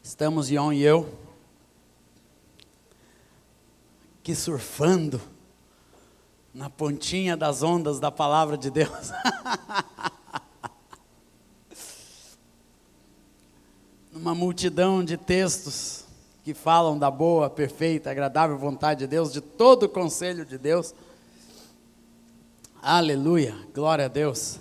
Estamos, Ion e eu, aqui surfando na pontinha das ondas da palavra de Deus. Numa multidão de textos que falam da boa, perfeita, agradável vontade de Deus, de todo o conselho de Deus. Aleluia, glória a Deus.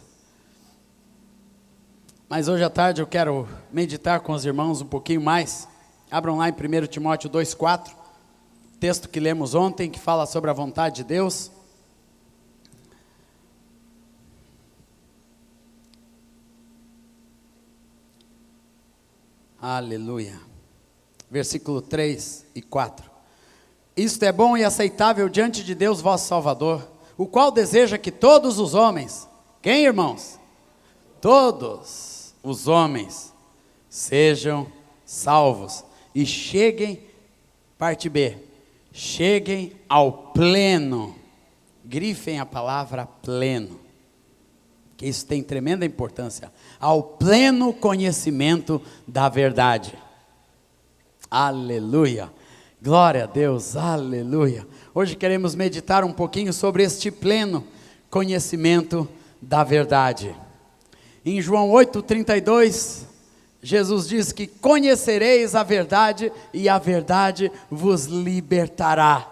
Mas hoje à tarde eu quero meditar com os irmãos um pouquinho mais. Abram lá em 1 Timóteo 2,4, texto que lemos ontem, que fala sobre a vontade de Deus. Aleluia. Versículo 3 e 4. Isto é bom e aceitável diante de Deus vosso Salvador, o qual deseja que todos os homens, quem, irmãos? Todos os homens sejam salvos e cheguem, parte B, cheguem ao pleno, grifem a palavra pleno, que isso tem tremenda importância, ao pleno conhecimento da verdade. Aleluia, glória a Deus, aleluia. Hoje queremos meditar um pouquinho sobre este pleno conhecimento da verdade. Em João 8,32, Jesus diz que conhecereis a verdade e a verdade vos libertará.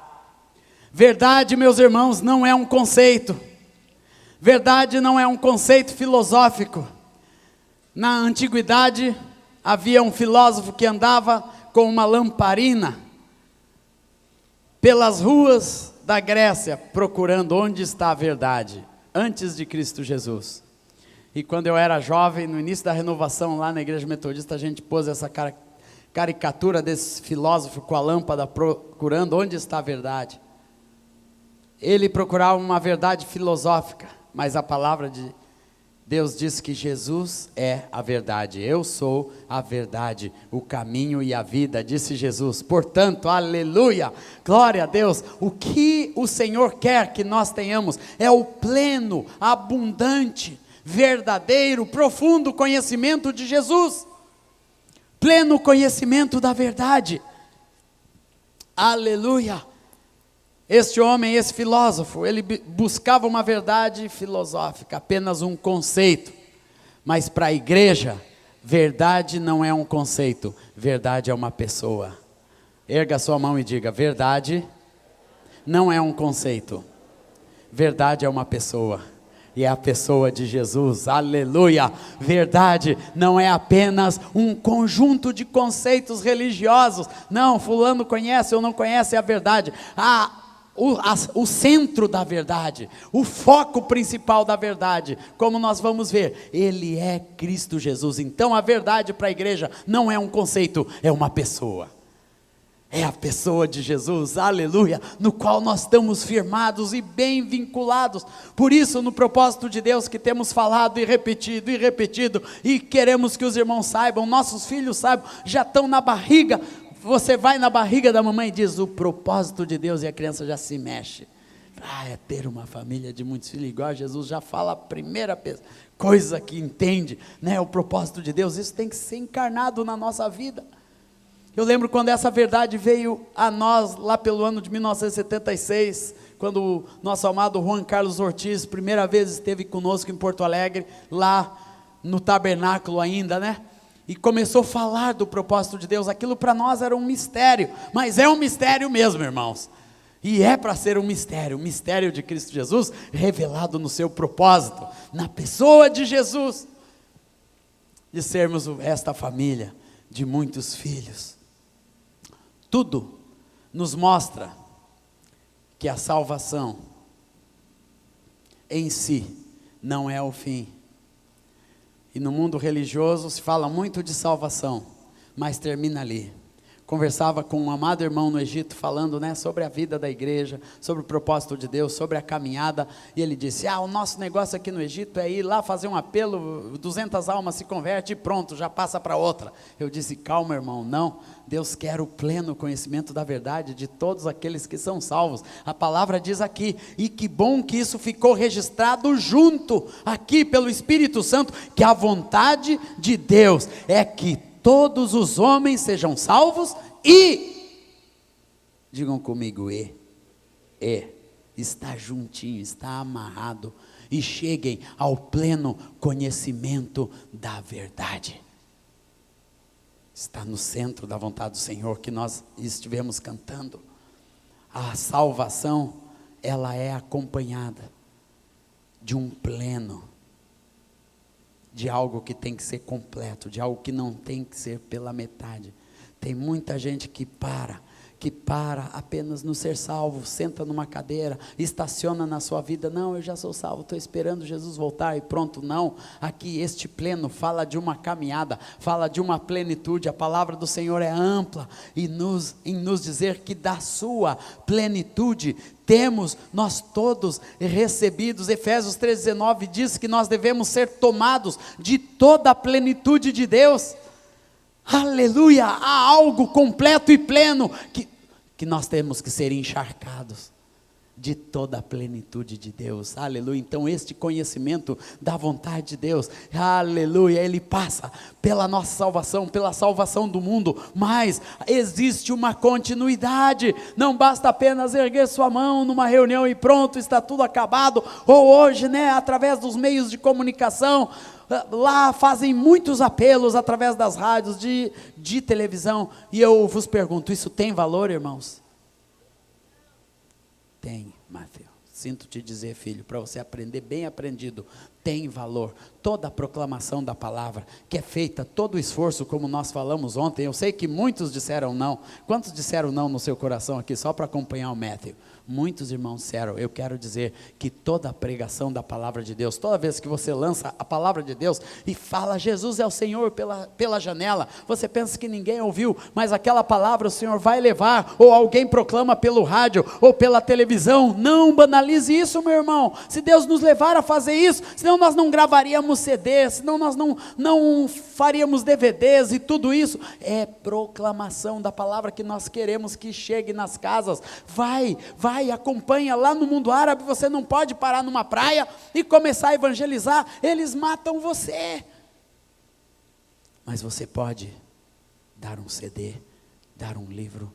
Verdade, meus irmãos, não é um conceito. Verdade não é um conceito filosófico. Na antiguidade, havia um filósofo que andava com uma lamparina pelas ruas da Grécia, procurando onde está a verdade, antes de Cristo Jesus. E quando eu era jovem, no início da renovação, lá na igreja metodista, a gente pôs essa caricatura desse filósofo com a lâmpada procurando onde está a verdade. Ele procurava uma verdade filosófica, mas a palavra de Deus diz que Jesus é a verdade. Eu sou a verdade, o caminho e a vida, disse Jesus. Portanto, aleluia, glória a Deus. O que o Senhor quer que nós tenhamos é o pleno, abundante, verdadeiro, profundo conhecimento de Jesus, pleno conhecimento da verdade. Aleluia. Este homem, esse filósofo, ele buscava uma verdade filosófica, apenas um conceito, mas para a igreja, verdade não é um conceito, verdade é uma pessoa. Erga a sua mão e diga: verdade não é um conceito, verdade é uma pessoa. E é a pessoa de Jesus, aleluia. Verdade não é apenas um conjunto de conceitos religiosos. Não, fulano conhece ou não conhece a verdade. O centro da verdade, o foco principal da verdade, como nós vamos ver, ele é Cristo Jesus. Então a verdade para a igreja não é um conceito, é uma pessoa. É a pessoa de Jesus, aleluia, no qual nós estamos firmados e bem vinculados. Por isso, no propósito de Deus que temos falado e repetido, e queremos que os irmãos saibam, nossos filhos saibam, já estão na barriga. Você vai na barriga da mamãe e diz: o propósito de Deus, e a criança já se mexe. É ter uma família de muitos filhos, igual Jesus já fala a primeira coisa que entende, né? O propósito de Deus, isso tem que ser encarnado na nossa vida. Eu lembro quando essa verdade veio a nós, lá pelo ano de 1976, quando o nosso amado Juan Carlos Ortiz, primeira vez esteve conosco em Porto Alegre, lá no tabernáculo ainda, né? E começou a falar do propósito de Deus. Aquilo para nós era um mistério, mas é um mistério mesmo, irmãos. E é para ser um mistério, o mistério de Cristo Jesus, revelado no seu propósito, na pessoa de Jesus, de sermos esta família de muitos filhos. Tudo nos mostra que a salvação em si não é o fim. E no mundo religioso se fala muito de salvação, mas termina ali. Conversava com um amado irmão no Egito, falando, né, sobre a vida da igreja, sobre o propósito de Deus, sobre a caminhada, e ele disse: o nosso negócio aqui no Egito é ir lá fazer um apelo, 200 almas se converte e pronto, já passa para outra. Eu disse: calma, irmão, não, Deus quer o pleno conhecimento da verdade de todos aqueles que são salvos. A palavra diz aqui, e que bom que isso ficou registrado junto, aqui pelo Espírito Santo, que a vontade de Deus é que todos os homens sejam salvos e, digam comigo, está juntinho, está amarrado, e cheguem ao pleno conhecimento da verdade. Está no centro da vontade do Senhor que nós estivemos cantando. A salvação, ela é acompanhada de um pleno, de algo que tem que ser completo, de algo que não tem que ser pela metade. Tem muita gente que para apenas no ser salvo, senta numa cadeira, estaciona na sua vida, não, eu já sou salvo, estou esperando Jesus voltar e pronto. Não, aqui este pleno fala de uma caminhada, fala de uma plenitude. A palavra do Senhor é ampla em nos dizer que da sua plenitude temos nós todos recebidos. Efésios 3,19 diz que nós devemos ser tomados de toda a plenitude de Deus. Aleluia, há algo completo e pleno que nós temos que ser encharcados de toda a plenitude de Deus. Aleluia. Então este conhecimento da vontade de Deus, aleluia, ele passa pela nossa salvação, pela salvação do mundo, mas existe uma continuidade. Não basta apenas erguer sua mão numa reunião e pronto, está tudo acabado. Ou hoje, através dos meios de comunicação, lá fazem muitos apelos através das rádios, de televisão, e eu vos pergunto, isso tem valor, irmãos? Tem, Mateus. Sinto te dizer, filho, para você aprender bem aprendido, tem valor. Toda a proclamação da palavra, que é feita, todo o esforço, como nós falamos ontem, eu sei que muitos disseram não. Quantos disseram não no seu coração aqui, só para acompanhar o Matthew? Muitos irmãos disseram. Eu quero dizer que toda a pregação da palavra de Deus, toda vez que você lança a palavra de Deus e fala, Jesus é o Senhor pela janela, você pensa que ninguém ouviu, mas aquela palavra o Senhor vai levar, ou alguém proclama pelo rádio, ou pela televisão. Não banalize isso, meu irmão. Se Deus nos levar a fazer isso, senão nós não gravaríamos CDs, senão nós não faríamos DVDs, e tudo isso é proclamação da palavra que nós queremos que chegue nas casas. Vai, acompanha lá no mundo árabe. Você não pode parar numa praia e começar a evangelizar, eles matam você. Mas você pode dar um CD, dar um livro,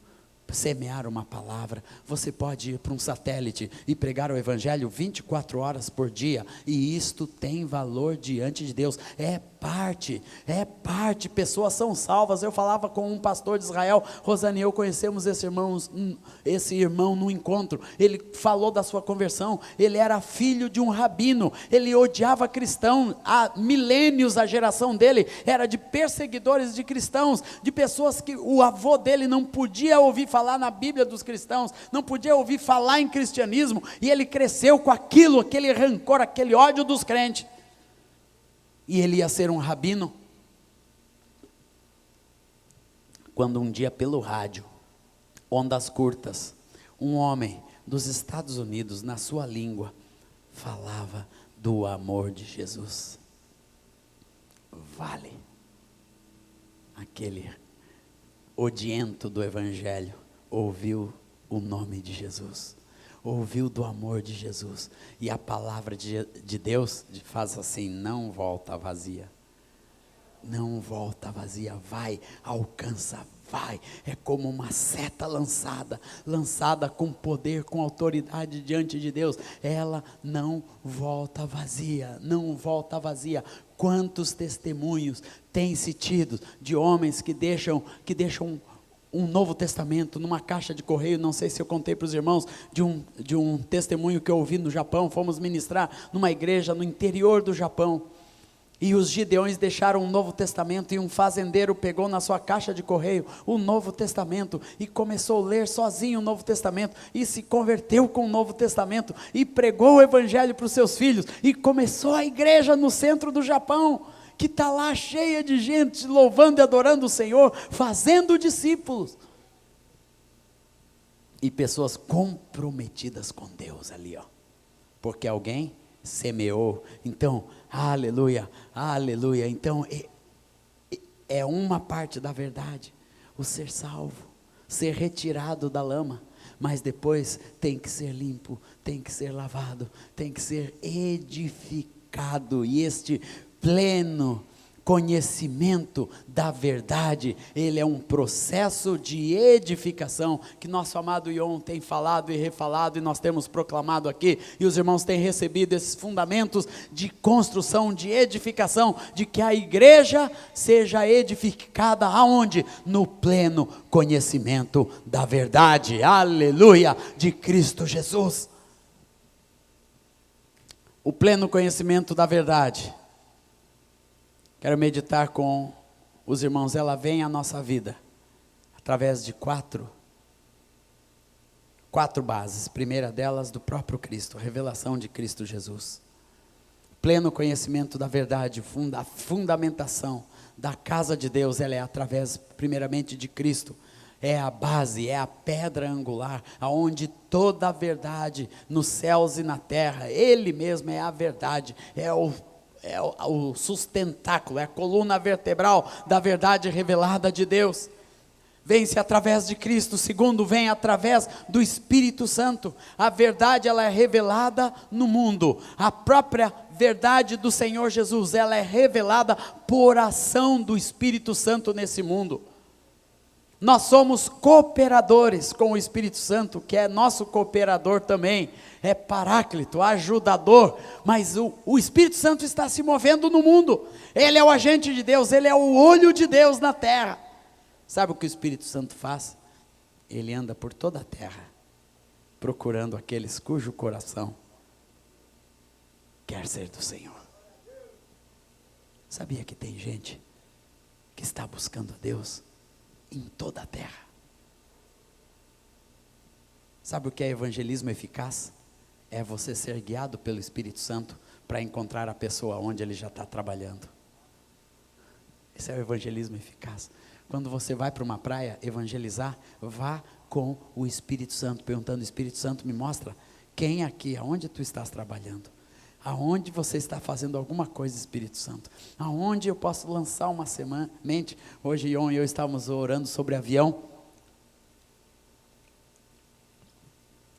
semear uma palavra. Você pode ir para um satélite e pregar o evangelho 24 horas por dia, e isto tem valor diante de Deus. É parte, pessoas são salvas. Eu falava com um pastor de Israel, Rosane e eu conhecemos esse irmão no encontro. Ele falou da sua conversão. Ele era filho de um rabino, ele odiava cristão, há milênios a geração dele era de perseguidores de cristãos, de pessoas que o avô dele não podia ouvir falar na Bíblia dos cristãos, não podia ouvir falar em cristianismo, e ele cresceu com aquilo, aquele rancor, aquele ódio dos crentes. E ele ia ser um rabino, quando um dia pelo rádio, ondas curtas, um homem dos Estados Unidos, na sua língua, falava do amor de Jesus. Vale, aquele odiento do evangelho, ouviu o nome de Jesus, ouviu do amor de Jesus, e a palavra de Deus faz assim, não volta vazia, não volta vazia, vai, alcança, vai, é como uma seta lançada com poder, com autoridade diante de Deus, ela não volta vazia, não volta vazia. Quantos testemunhos tem se tido de homens que deixam um Novo Testamento numa caixa de correio? Não sei se eu contei para os irmãos de um testemunho que eu ouvi no Japão. Fomos ministrar numa igreja no interior do Japão, e os gideões deixaram um Novo Testamento, e um fazendeiro pegou na sua caixa de correio o Novo Testamento, e começou a ler sozinho o Novo Testamento, e se converteu com o Novo Testamento, e pregou o evangelho para os seus filhos, e começou a igreja no centro do Japão, que está lá cheia de gente louvando e adorando o Senhor, fazendo discípulos, e pessoas comprometidas com Deus ali, porque alguém semeou. Então, aleluia, aleluia. Então é uma parte da verdade, o ser salvo, ser retirado da lama, mas depois tem que ser limpo, tem que ser lavado, tem que ser edificado, e este pleno conhecimento da verdade, ele é um processo de edificação, que nosso amado Ion tem falado e refalado, e nós temos proclamado aqui, e os irmãos têm recebido esses fundamentos de construção, de edificação, de que a igreja seja edificada aonde? No pleno conhecimento da verdade, aleluia, de Cristo Jesus. O pleno conhecimento da verdade. Quero meditar com os irmãos, ela vem à nossa vida, através de quatro bases. Primeira delas, do próprio Cristo, a revelação de Cristo Jesus. Pleno conhecimento da verdade, a fundamentação da casa de Deus, ela é através, primeiramente, de Cristo. É a base, é a pedra angular, aonde toda a verdade, nos céus e na terra, Ele mesmo é a verdade, é o sustentáculo, é a coluna vertebral da verdade revelada de Deus. Vem-se através de Cristo. Segundo, vem através do Espírito Santo. A verdade, ela é revelada no mundo. A própria verdade do Senhor Jesus, ela é revelada por ação do Espírito Santo nesse mundo. Nós somos cooperadores com o Espírito Santo, que é nosso cooperador também, é paráclito, ajudador, mas o Espírito Santo está se movendo no mundo, ele é o agente de Deus, ele é o olho de Deus na terra. Sabe o que o Espírito Santo faz? Ele anda por toda a terra, procurando aqueles cujo coração quer ser do Senhor. Sabia que tem gente que está buscando a Deus em toda a terra? Sabe o que é evangelismo eficaz? É você ser guiado pelo Espírito Santo para encontrar a pessoa onde ele já está trabalhando. Esse é o evangelismo eficaz. Quando você vai para uma praia evangelizar, vá com o Espírito Santo, perguntando: Espírito Santo, me mostra quem aqui, aonde tu estás trabalhando, aonde você está fazendo alguma coisa, Espírito Santo, aonde eu posso lançar uma semente. Hoje Ion e eu estávamos orando sobre avião.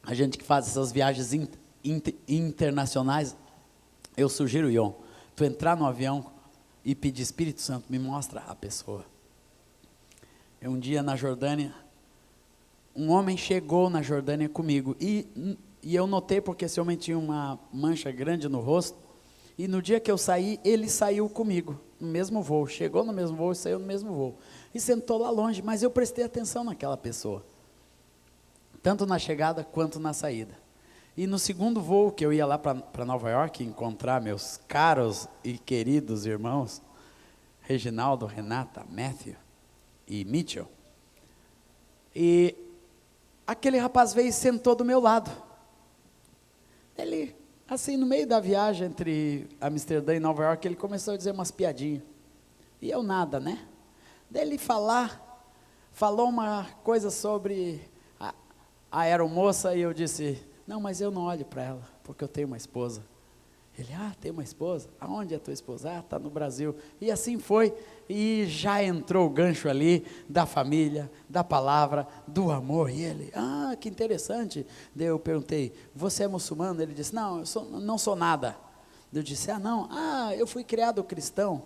A gente que faz essas viagens internacionais, eu sugiro, Ion, tu entrar no avião e pedir: Espírito Santo, me mostra a pessoa. Um dia na Jordânia, um homem chegou na Jordânia comigo, e eu notei porque esse homem tinha uma mancha grande no rosto, e no dia que eu saí, ele saiu comigo, no mesmo voo, chegou no mesmo voo e saiu no mesmo voo, e sentou lá longe, mas eu prestei atenção naquela pessoa, tanto na chegada quanto na saída. E no segundo voo que eu ia lá para Nova York, encontrar meus caros e queridos irmãos, Reginaldo, Renata, Matthew e Mitchell, e aquele rapaz veio e sentou do meu lado. Ele, assim, no meio da viagem entre Amsterdã e Nova York, ele começou a dizer umas piadinhas, e eu nada, né? Daí ele falou uma coisa sobre a aeromoça, e eu disse: não, mas eu não olho para ela, porque eu tenho uma esposa. Ele: tem uma esposa? Aonde é tua esposa? Está no Brasil. E assim foi, e já entrou o gancho ali da família, da palavra, do amor. E ele: que interessante. Daí eu perguntei: você é muçulmano? Ele disse: não, eu não sou nada. Eu disse: eu fui criado cristão.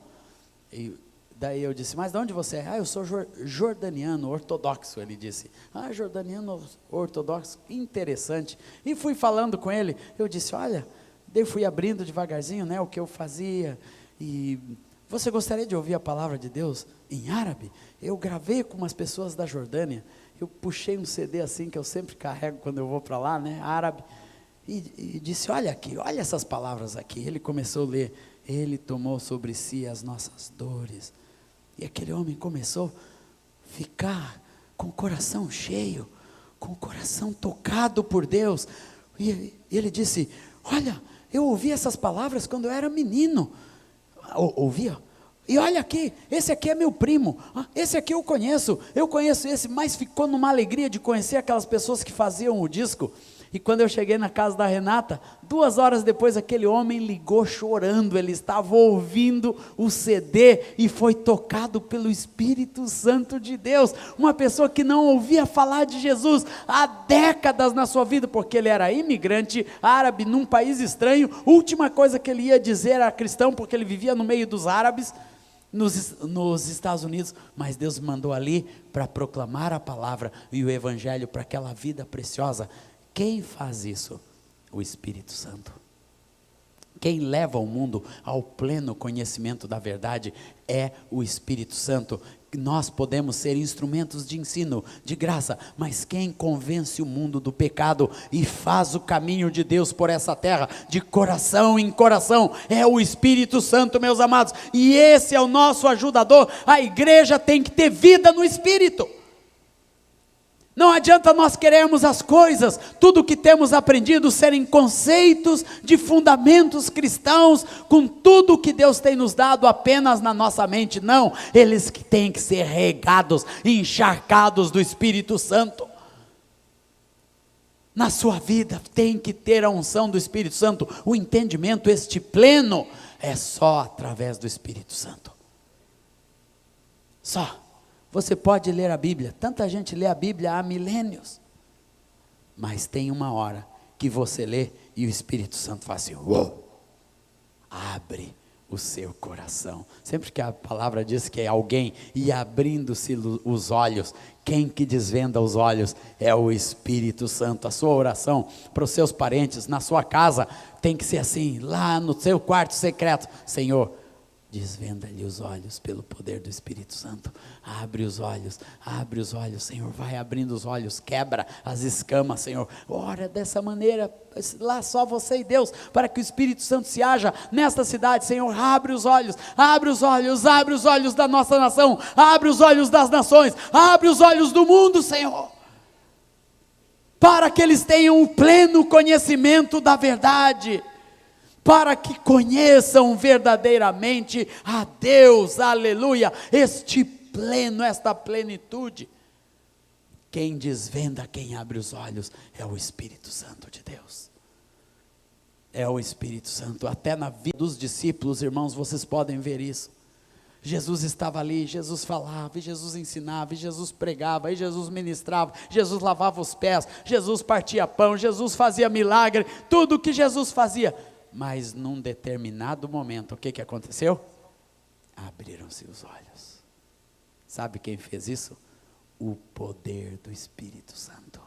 E daí eu disse: mas de onde você é? Eu sou jordaniano ortodoxo. Ele disse: jordaniano ortodoxo, interessante. E fui falando com ele, eu disse: olha, daí fui abrindo devagarzinho, né, o que eu fazia. E você gostaria de ouvir a palavra de Deus em árabe? Eu gravei com umas pessoas da Jordânia, eu puxei um CD assim, que eu sempre carrego quando eu vou para lá, né, árabe, e disse: olha aqui, olha essas palavras aqui. Ele começou a ler: ele tomou sobre si as nossas dores. E aquele homem começou a ficar com o coração cheio, com o coração tocado por Deus. E ele disse: olha, eu ouvi essas palavras quando eu era menino. Ouvia? E olha aqui, esse aqui é meu primo, esse aqui eu conheço esse, mas ficou numa alegria de conhecer aquelas pessoas que faziam o disco. E quando eu cheguei na casa da Renata, 2 horas depois, aquele homem ligou chorando, ele estava ouvindo o CD e foi tocado pelo Espírito Santo de Deus. Uma pessoa que não ouvia falar de Jesus há décadas na sua vida, porque ele era imigrante árabe num país estranho. Última coisa que ele ia dizer era cristão, porque ele vivia no meio dos árabes. nos Estados Unidos, mas Deus mandou ali para proclamar a palavra e o evangelho para aquela vida preciosa. Quem faz isso? O Espírito Santo. Quem leva o mundo ao pleno conhecimento da verdade é o Espírito Santo. Nós podemos ser instrumentos de ensino, de graça, mas quem convence o mundo do pecado e faz o caminho de Deus por essa terra, de coração em coração, é o Espírito Santo, meus amados, e esse é o nosso ajudador. A igreja tem que ter vida no Espírito. Não adianta nós queremos as coisas, tudo que temos aprendido serem conceitos de fundamentos cristãos, com tudo que Deus tem nos dado apenas na nossa mente. Não, eles que têm que ser regados, encharcados do Espírito Santo. Na sua vida tem que ter a unção do Espírito Santo. O entendimento este pleno é só através do Espírito Santo. Só. Você pode ler a Bíblia, tanta gente lê a Bíblia há milênios, mas tem uma hora que você lê e o Espírito Santo faz assim, uou, abre o seu coração. Sempre que a palavra diz que é alguém e abrindo-se os olhos, quem que desvenda os olhos é o Espírito Santo. A sua oração para os seus parentes, na sua casa, tem que ser assim, lá no seu quarto secreto: Senhor, desvenda-lhe os olhos pelo poder do Espírito Santo. Abre os olhos, Senhor, vai abrindo os olhos, quebra as escamas, Senhor. Ora dessa maneira, lá só você e Deus, para que o Espírito Santo se haja nesta cidade, Senhor. Abre os olhos da nossa nação, abre os olhos das nações, abre os olhos do mundo, Senhor, para que eles tenham o pleno conhecimento da verdade, para que conheçam verdadeiramente a Deus, aleluia, esta plenitude. Quem desvenda, quem abre os olhos é o Espírito Santo de Deus. É o Espírito Santo. Até na vida dos discípulos, irmãos, vocês podem ver isso. Jesus estava ali, Jesus falava, e Jesus ensinava, e Jesus pregava, e Jesus ministrava, Jesus lavava os pés, Jesus partia pão, Jesus fazia milagre, tudo o que Jesus fazia. Mas num determinado momento, o que aconteceu? Abriram-se os olhos. Sabe quem fez isso? O poder do Espírito Santo.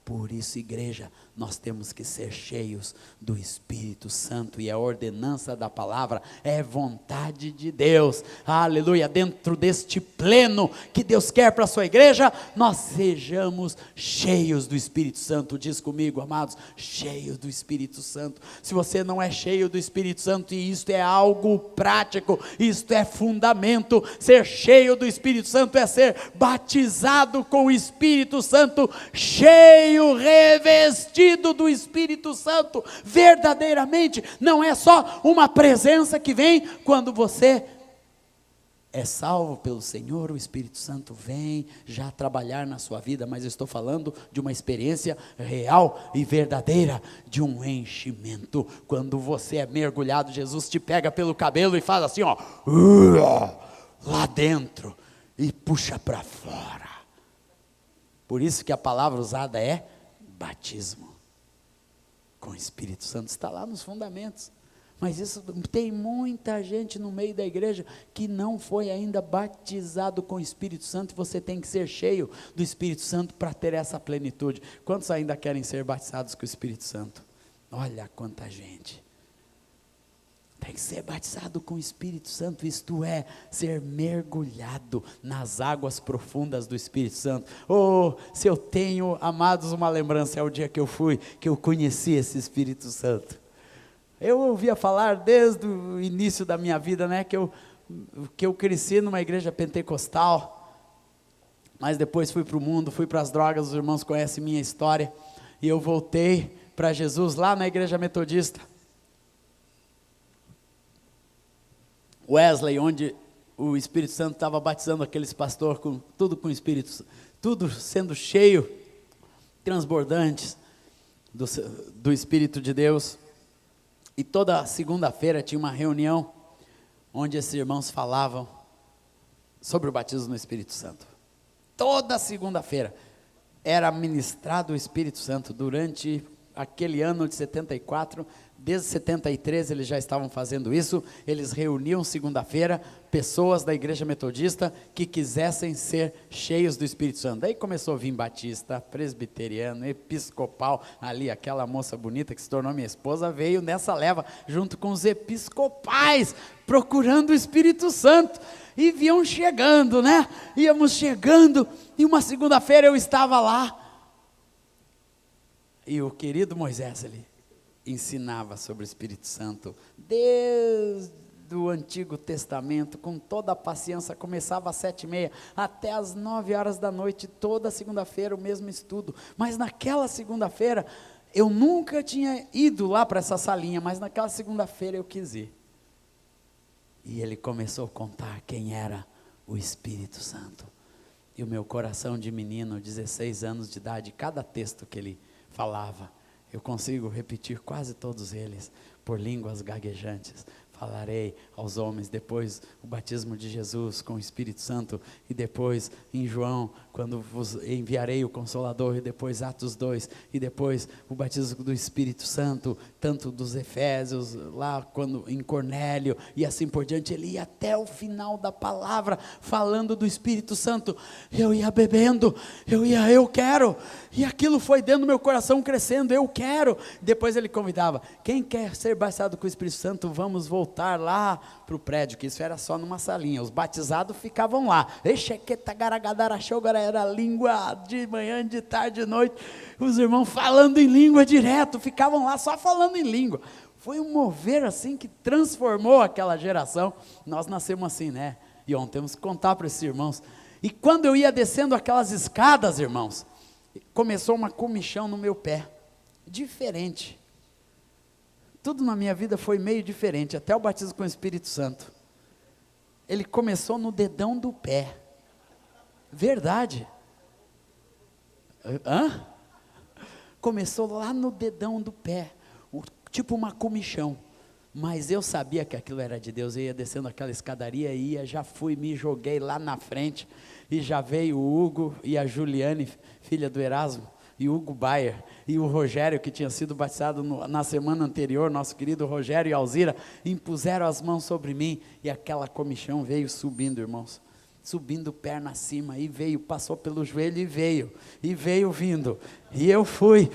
Por isso, igreja, nós temos que ser cheios do Espírito Santo, e a ordenança da palavra é vontade de Deus, aleluia. Dentro deste pleno que Deus quer para a sua igreja, nós sejamos cheios do Espírito Santo. Diz comigo, amados, cheios do Espírito Santo. Se você não é cheio do Espírito Santo, e isto é algo prático, isto é fundamento, ser cheio do Espírito Santo é ser batizado com o Espírito Santo, cheio, revestido do Espírito Santo, verdadeiramente. Não é só uma presença que vem quando você é salvo pelo Senhor. O Espírito Santo vem já trabalhar na sua vida, mas eu estou falando de uma experiência real e verdadeira, de um enchimento. Quando você é mergulhado, Jesus te pega pelo cabelo e faz assim, ó, lá dentro, e puxa para fora. Por isso que a palavra usada é batismo com o Espírito Santo. Está lá nos fundamentos. Mas isso, tem muita gente no meio da igreja que não foi ainda batizado com o Espírito Santo. Você tem que ser cheio do Espírito Santo para ter essa plenitude. Quantos ainda querem ser batizados com o Espírito Santo? Olha quanta gente. Tem que ser batizado com o Espírito Santo, isto é, ser mergulhado nas águas profundas do Espírito Santo. Oh, se eu tenho, amados, uma lembrança, é o dia que eu conheci esse Espírito Santo. Eu ouvia falar desde o início da minha vida, né, que eu cresci numa igreja pentecostal, mas depois fui para o mundo, fui para as drogas, os irmãos conhecem minha história, e eu voltei para Jesus lá na igreja metodista, Wesley, onde o Espírito Santo estava batizando aqueles pastores com o Espírito, tudo sendo cheio, transbordantes do Espírito de Deus. E toda segunda-feira tinha uma reunião onde esses irmãos falavam sobre o batismo no Espírito Santo. Toda segunda-feira era ministrado o Espírito Santo durante aquele ano de 74, desde 73 eles já estavam fazendo isso. Eles reuniam segunda-feira pessoas da igreja metodista que quisessem ser cheios do Espírito Santo. Daí começou a vir batista, presbiteriano, episcopal, ali aquela moça bonita que se tornou minha esposa veio nessa leva, junto com os episcopais, procurando o Espírito Santo, e vinham chegando, né? Íamos chegando, e uma segunda-feira eu estava lá, e o querido Moisés, ele ensinava sobre o Espírito Santo, desde o Antigo Testamento, com toda a paciência, começava às 7h30, até às 9 horas da noite, toda segunda-feira o mesmo estudo, mas naquela segunda-feira, eu nunca tinha ido lá para essa salinha, mas naquela segunda-feira eu quis ir, e ele começou a contar quem era o Espírito Santo, e o meu coração de menino, 16 anos de idade, cada texto que ele falava, eu consigo repetir quase todos eles, por línguas gaguejantes. Falarei aos homens, depois o batismo de Jesus com o Espírito Santo, e depois em João, quando vos enviarei o Consolador, e depois Atos 2, e depois o batismo do Espírito Santo, tanto dos Efésios, lá quando em Cornélio, e assim por diante. Ele ia até o final da palavra, falando do Espírito Santo. Eu ia bebendo, eu quero, e aquilo foi dentro do meu coração crescendo, eu quero. Depois ele convidava, quem quer ser batizado com o Espírito Santo, vamos voltar lá para o prédio, que isso era só numa salinha, os batizados ficavam lá, era língua de manhã, de tarde, de noite, os irmãos falando em língua direto, ficavam lá só falando em língua. Foi um mover assim que transformou aquela geração. Nós nascemos assim, né? E ontem temos que contar para esses irmãos. E quando eu ia descendo aquelas escadas, irmãos, começou uma comichão no meu pé, diferente. Tudo na minha vida foi meio diferente, até o batismo com o Espírito Santo. Ele começou no dedão do pé. Verdade. Começou lá no dedão do pé, tipo uma comichão. Mas eu sabia que aquilo era de Deus. Eu ia descendo aquela escadaria, já fui, me joguei lá na frente, e já veio o Hugo e a Juliane, filha do Erasmo, e o Hugo Bayer, e o Rogério, que tinha sido batizado na semana anterior, nosso querido Rogério e Alzira, impuseram as mãos sobre mim, e aquela comichão veio subindo, irmãos, subindo perna acima, e veio, passou pelo joelho e veio vindo, e eu fui,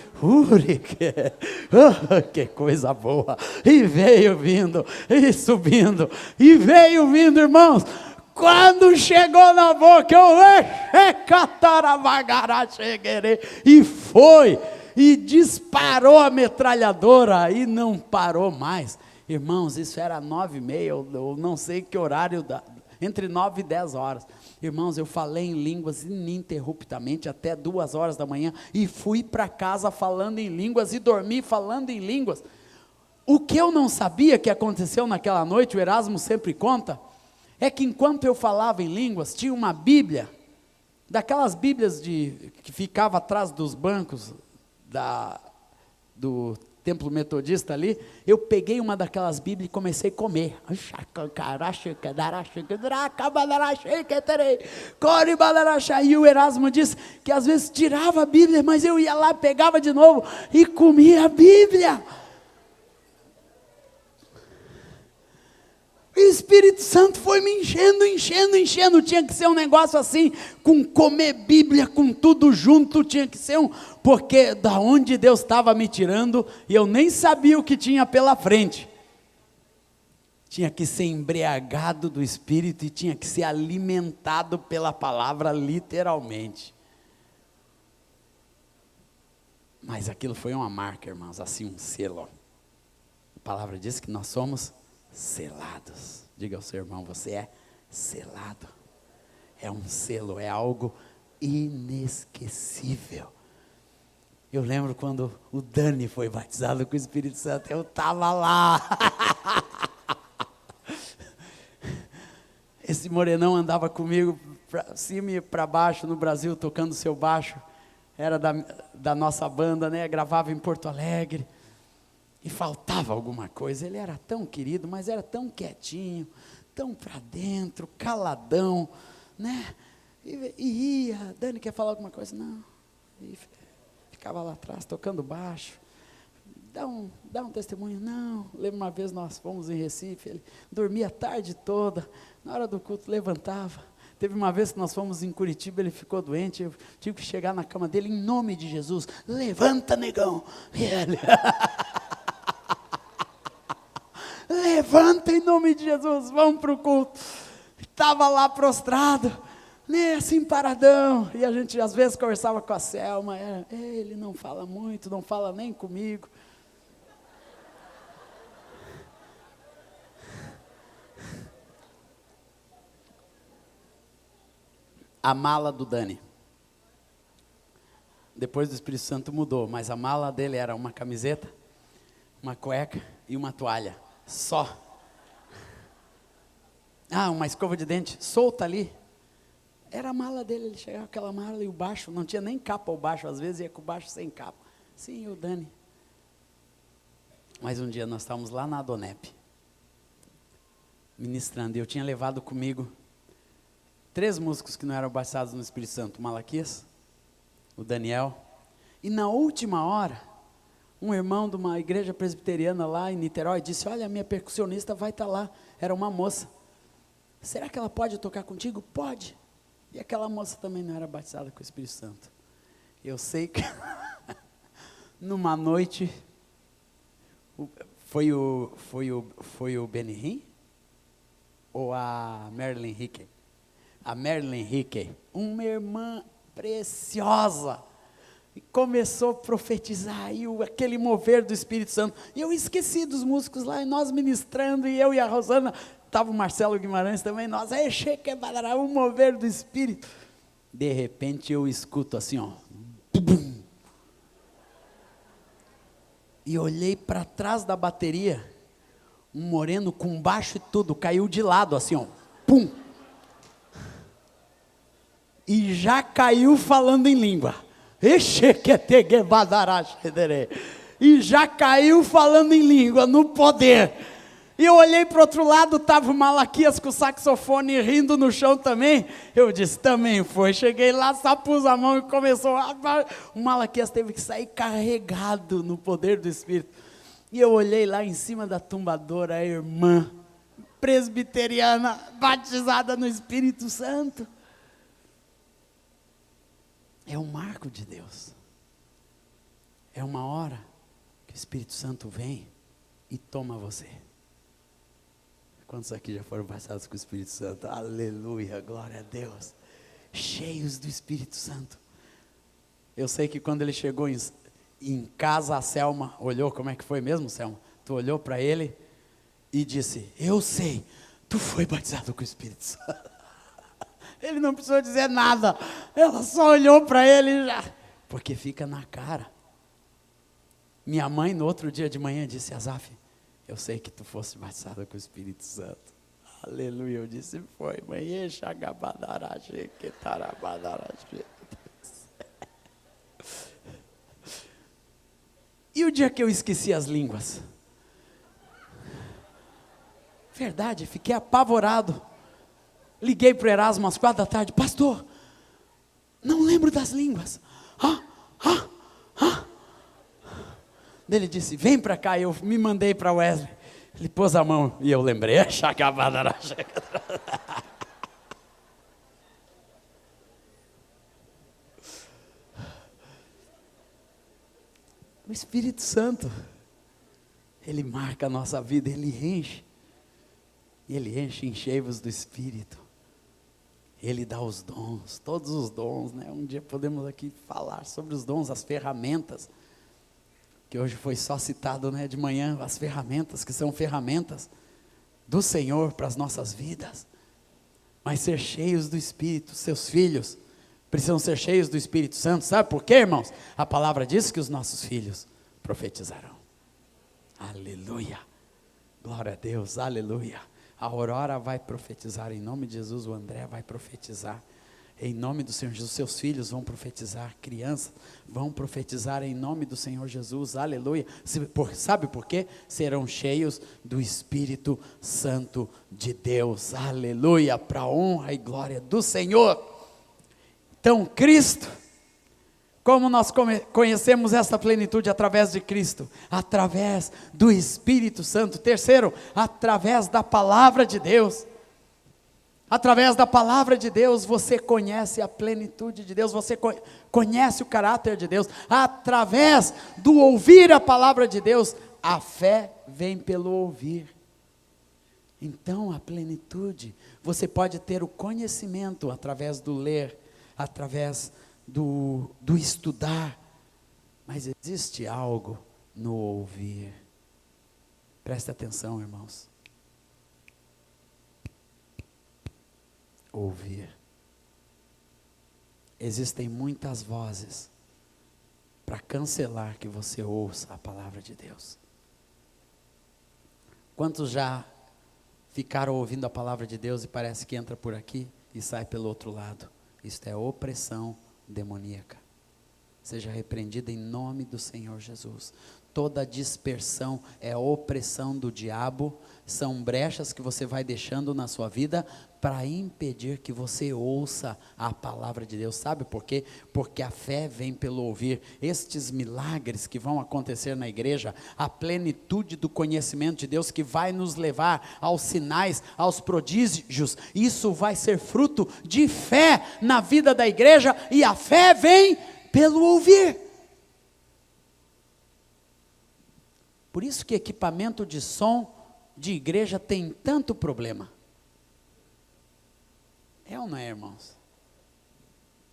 que coisa boa, e veio vindo, e subindo, e veio vindo, irmãos. Quando chegou na boca, e foi, e disparou a metralhadora, e não parou mais. Irmãos, isso era 9h30, eu não sei que horário, entre 9 e 10 horas. Irmãos, eu falei em línguas ininterruptamente, até 2 horas da manhã, e fui para casa falando em línguas, e dormi falando em línguas. O que eu não sabia que aconteceu naquela noite, o Erasmo sempre conta, é que enquanto eu falava em línguas, tinha uma Bíblia, daquelas Bíblias que ficava atrás dos bancos do templo metodista ali, eu peguei uma daquelas Bíblias e comecei a comer. E o Erasmo disse que às vezes tirava a Bíblia, mas eu ia lá, pegava de novo e comia a Bíblia. O Espírito Santo foi me enchendo, tinha que ser um negócio assim, com comer Bíblia, com tudo junto, tinha que ser porque da onde Deus estava me tirando, e eu nem sabia o que tinha pela frente, tinha que ser embriagado do Espírito, e tinha que ser alimentado pela palavra, literalmente. Mas aquilo foi uma marca, irmãos, assim um selo. A palavra diz que nós somos selados. Diga ao seu irmão, você é selado. É um selo, é algo inesquecível. Eu lembro quando o Dani foi batizado com o Espírito Santo, eu estava lá. Esse morenão andava comigo para cima e para baixo no Brasil, tocando seu baixo. Era da nossa banda, né? Gravava em Porto Alegre. E faltava alguma coisa. Ele era tão querido, mas era tão quietinho, tão para dentro, caladão, né? E ia, Dani quer falar alguma coisa? Não. E ficava lá atrás, tocando baixo. dá um testemunho. Não, lembro uma vez nós fomos em Recife, ele dormia a tarde toda, na hora do culto levantava. Teve uma vez que nós fomos em Curitiba, ele ficou doente, eu tive que chegar na cama dele, em nome de Jesus, levanta, negão. E ele, levanta em nome de Jesus, vamos para o culto. Estava lá prostrado, né, assim paradão, e a gente às vezes conversava com a Selma, ele não fala muito, não fala nem comigo. A mala do Dani, depois do Espírito Santo mudou, mas a mala dele era uma camiseta, uma cueca e uma toalha, só. Uma escova de dente solta ali, era a mala dele, ele chegava com aquela mala e o baixo, não tinha nem capa o baixo, às vezes ia com o baixo sem capa. Sim, o Dani. Mas um dia nós estávamos lá na Adonep, ministrando, e eu tinha levado comigo 3 músicos que não eram batizados no Espírito Santo, o Malaquias, o Daniel, e na última hora, um irmão de uma igreja presbiteriana lá em Niterói disse, olha, a minha percussionista vai estar lá, era uma moça, será que ela pode tocar contigo? Pode. E aquela moça também não era batizada com o Espírito Santo. Eu sei que numa noite, foi o Benny ou a Marilyn Hickey? A Marilyn Hickey, uma irmã preciosa, e começou a profetizar, e aquele mover do Espírito Santo, e eu esqueci dos músicos lá, e nós ministrando, e eu e a Rosana, estava o Marcelo Guimarães também, nós, o mover do Espírito, de repente eu escuto assim, bum, e olhei para trás da bateria, um moreno com baixo e tudo, caiu de lado assim, pum, e já caiu falando em língua, e já caiu falando em língua, no poder, e eu olhei para o outro lado, estava o Malaquias com o saxofone rindo no chão também, eu disse, também foi, cheguei lá, só pus a mão e começou, o Malaquias teve que sair carregado no poder do Espírito, e eu olhei lá em cima da tumbadora, a irmã presbiteriana, batizada no Espírito Santo. É um marco de Deus. É uma hora que o Espírito Santo vem e toma você. Quantos aqui já foram batizados com o Espírito Santo? Aleluia, glória a Deus. Cheios do Espírito Santo. Eu sei que quando ele chegou em casa, a Selma olhou, como é que foi mesmo, Selma? Tu olhou para ele e disse, eu sei, tu foi batizado com o Espírito Santo. Ele não precisou dizer nada, ela só olhou para ele e já, porque fica na cara. Minha mãe no outro dia de manhã disse, Azaf, eu sei que tu fosse batizada com o Espírito Santo. Aleluia, eu disse, foi, mãe, e o dia que eu esqueci as línguas? Verdade, fiquei apavorado. Liguei para o Erasmo às 4 da tarde, pastor, não lembro das línguas. Ele disse, vem para cá, eu me mandei para Wesley. Ele pôs a mão e eu lembrei. O Espírito Santo, ele marca a nossa vida, ele enche. E ele enche enchei-vos do Espírito. Ele dá os dons, todos os dons, né? Um dia podemos aqui falar sobre os dons, as ferramentas, que hoje foi só citado, né, de manhã, as ferramentas, que são ferramentas do Senhor para as nossas vidas. Mas ser cheios do Espírito, seus filhos precisam ser cheios do Espírito Santo, sabe por quê, irmãos? A palavra diz que os nossos filhos profetizarão. Aleluia, glória a Deus, aleluia. A Aurora vai profetizar em nome de Jesus, o André vai profetizar em nome do Senhor Jesus, seus filhos vão profetizar, crianças vão profetizar em nome do Senhor Jesus, aleluia. Sabe por quê? Serão cheios do Espírito Santo de Deus, aleluia, para a honra e glória do Senhor. Então Cristo Como nós conhecemos essa plenitude? Através de Cristo, através do Espírito Santo. Terceiro, através da palavra de Deus. Através da palavra de Deus, você conhece a plenitude de Deus, você conhece o caráter de Deus. Através do ouvir a palavra de Deus, a fé vem pelo ouvir. Então, a plenitude, você pode ter o conhecimento através do ler, através do estudar, mas existe algo no ouvir. Preste atenção, irmãos. Ouvir. Existem muitas vozes para cancelar que você ouça a palavra de Deus. Quantos já ficaram ouvindo a palavra de Deus e parece que entra por aqui e sai pelo outro lado? Isto é opressão demoníaca. Seja repreendida em nome do Senhor Jesus. Toda dispersão é opressão do diabo, são brechas que você vai deixando na sua vida para impedir que você ouça a palavra de Deus. Sabe por quê? Porque a fé vem pelo ouvir. Estes milagres que vão acontecer na igreja, a plenitude do conhecimento de Deus que vai nos levar aos sinais, aos prodígios, isso vai ser fruto de fé na vida da igreja, e a fé vem pelo ouvir. Por isso que equipamento de som de igreja tem tanto problema. É ou não é, irmãos?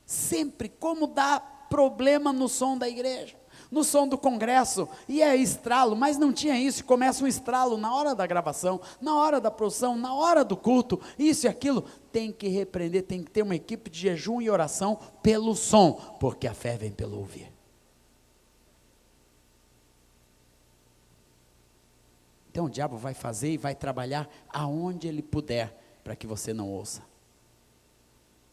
Sempre, como dá problema no som da igreja, no som do congresso, e é estralo, mas não tinha isso, começa um estralo na hora da gravação, na hora da produção, na hora do culto, isso e aquilo, tem que repreender, tem que ter uma equipe de jejum e oração pelo som, porque a fé vem pelo ouvir. Então o diabo vai fazer e vai trabalhar aonde ele puder, para que você não ouça,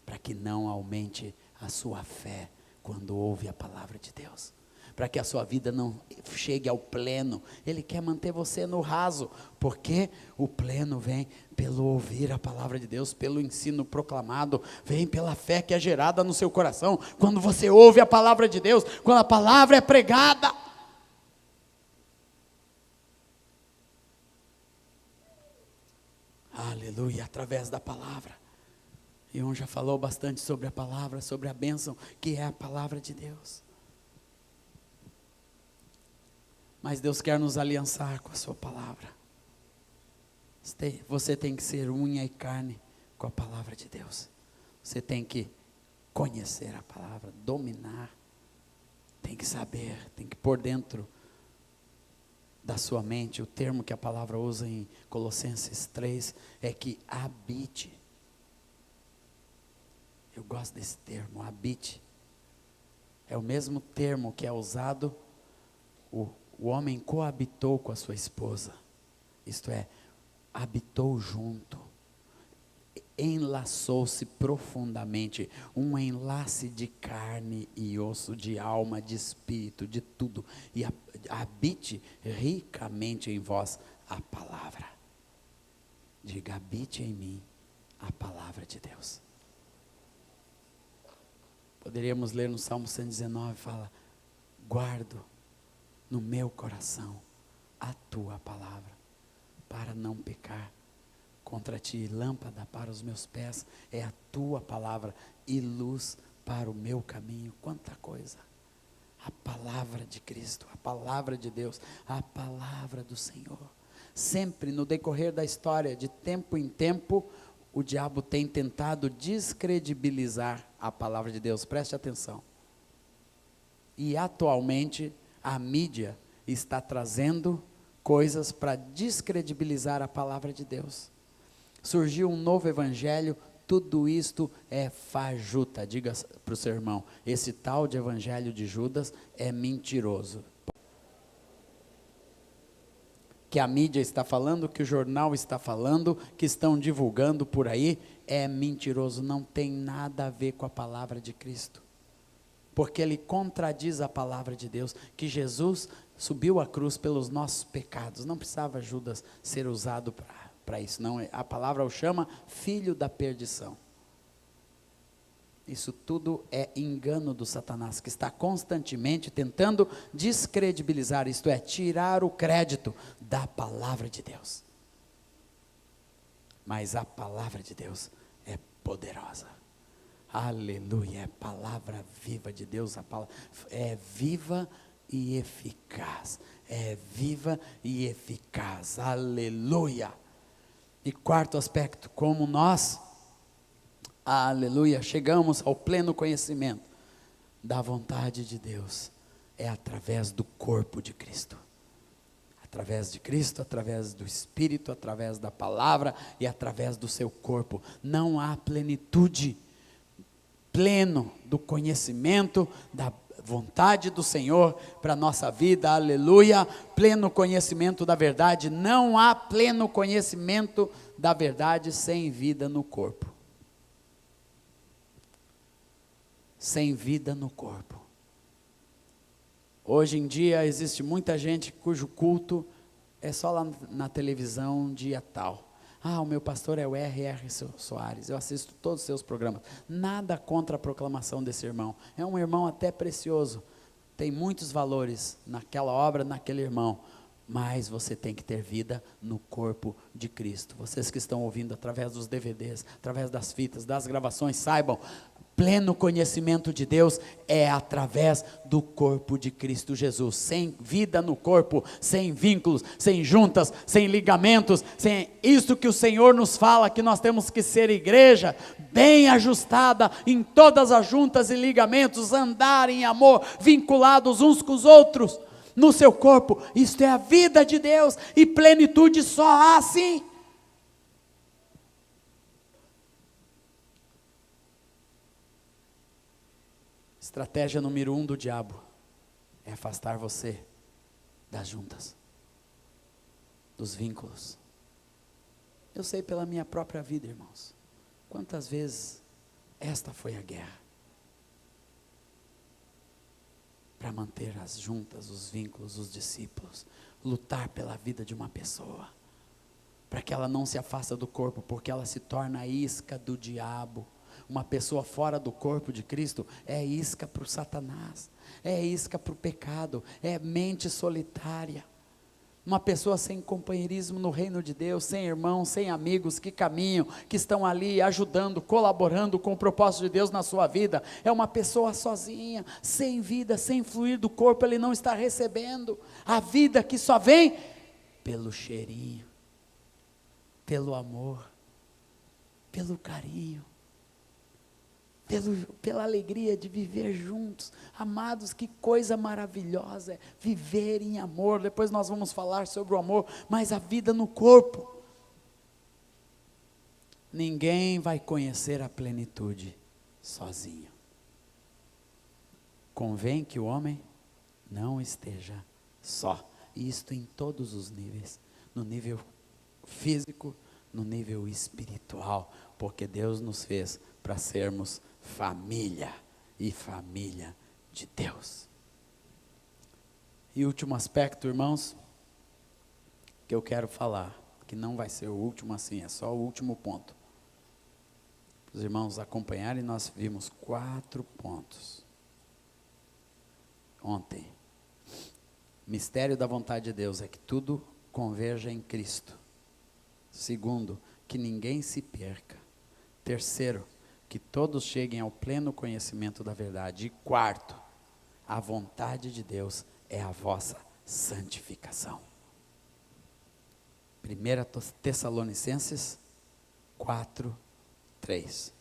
para que não aumente a sua fé quando ouve a palavra de Deus, para que a sua vida não chegue ao pleno. Ele quer manter você no raso, porque o pleno vem pelo ouvir a palavra de Deus, pelo ensino proclamado, vem pela fé que é gerada no seu coração, quando você ouve a palavra de Deus, quando a palavra é pregada. Aleluia, através da palavra. E um já falou bastante sobre a palavra, sobre a bênção que é a palavra de Deus. Mas Deus quer nos aliançar com a sua palavra. Você tem que ser unha e carne com a palavra de Deus. Você tem que conhecer a palavra, dominar, tem que saber, tem que pôr dentro da sua mente. O termo que a palavra usa em Colossenses 3 é que habite. Eu gosto desse termo, habite. É o mesmo termo que é usado, o homem coabitou com a sua esposa, isto é, habitou junto, enlaçou-se profundamente, um enlace de carne e osso, de alma, de espírito, de tudo, e habite ricamente em vós a palavra. Diga, habite em mim a palavra de Deus. Poderíamos ler no Salmo 119, fala, guardo no meu coração a tua palavra, para não pecar contra ti. Lâmpada para os meus pés é a tua palavra, e luz para o meu caminho. Quanta coisa! A palavra de Cristo, a palavra de Deus, a palavra do Senhor. Sempre no decorrer da história, de tempo em tempo, o diabo tem tentado descredibilizar a palavra de Deus. Preste atenção. E atualmente a mídia está trazendo coisas para descredibilizar a palavra de Deus. Surgiu um novo evangelho, tudo isto é fajuta. Diga para o seu irmão, esse tal de evangelho de Judas é mentiroso. Que a mídia está falando, que o jornal está falando, que estão divulgando por aí, é mentiroso, não tem nada a ver com a palavra de Cristo. Porque ele contradiz a palavra de Deus, que Jesus subiu à cruz pelos nossos pecados. Não precisava Judas ser usado para isso, não. A palavra o chama filho da perdição. Isso tudo é engano do Satanás, que está constantemente tentando descredibilizar, isto é, tirar o crédito da palavra de Deus. Mas a palavra de Deus é poderosa. Aleluia, é palavra viva de Deus, a palavra é viva e eficaz. É viva e eficaz. Aleluia. E quarto aspecto, como nós, aleluia, chegamos ao pleno conhecimento da vontade de Deus, é através do corpo de Cristo. Através de Cristo, através do Espírito, através da palavra e através do seu corpo. Não há plenitude, pleno do conhecimento da vontade do Senhor para a nossa vida, aleluia, pleno conhecimento da verdade. Não há pleno conhecimento da verdade sem vida no corpo. Sem vida no corpo. Hoje em dia existe muita gente cujo culto é só lá na televisão dia tal. O meu pastor é o R.R. Soares, eu assisto todos os seus programas. Nada contra a proclamação desse irmão. É um irmão até precioso. Tem muitos valores naquela obra, naquele irmão. Mas você tem que ter vida no corpo de Cristo. Vocês que estão ouvindo através dos DVDs, através das fitas, das gravações, saibam, pleno conhecimento de Deus é através do corpo de Cristo Jesus. Sem vida no corpo, sem vínculos, sem juntas, sem ligamentos, sem isso que o Senhor nos fala, que nós temos que ser igreja bem ajustada em todas as juntas e ligamentos, andar em amor, vinculados uns com os outros, no seu corpo. Isto é a vida de Deus, e plenitude só há assim. Estratégia número 1 do diabo é afastar você das juntas, dos vínculos. Eu sei pela minha própria vida, irmãos, quantas vezes esta foi a guerra para manter as juntas, os vínculos, os discípulos, lutar pela vida de uma pessoa, para que ela não se afasta do corpo, porque ela se torna a isca do diabo. Uma pessoa fora do corpo de Cristo é isca para o Satanás, é isca para o pecado, é mente solitária. Uma pessoa sem companheirismo no reino de Deus, sem irmãos, sem amigos que caminham, que estão ali ajudando, colaborando com o propósito de Deus na sua vida, é uma pessoa sozinha, sem vida, sem fluir do corpo. Ele não está recebendo a vida que só vem pelo cheirinho, pelo amor, pelo carinho, pela alegria de viver juntos. Amados, que coisa maravilhosa é viver em amor. Depois nós vamos falar sobre o amor, mas a vida no corpo. Ninguém vai conhecer a plenitude sozinho. Convém que o homem não esteja só. Isto em todos os níveis, no nível físico, no nível espiritual, porque Deus nos fez para sermos família, e família de Deus. E último aspecto, irmãos, que eu quero falar, que não vai ser o último assim, é só o último ponto. Os irmãos acompanharem, nós vimos 4 pontos ontem. Mistério da vontade de Deus é que tudo converja em Cristo. Segundo, que ninguém se perca. Terceiro, que todos cheguem ao pleno conhecimento da verdade. E quarto, a vontade de Deus é a vossa santificação. 1 Tessalonicenses 4:3.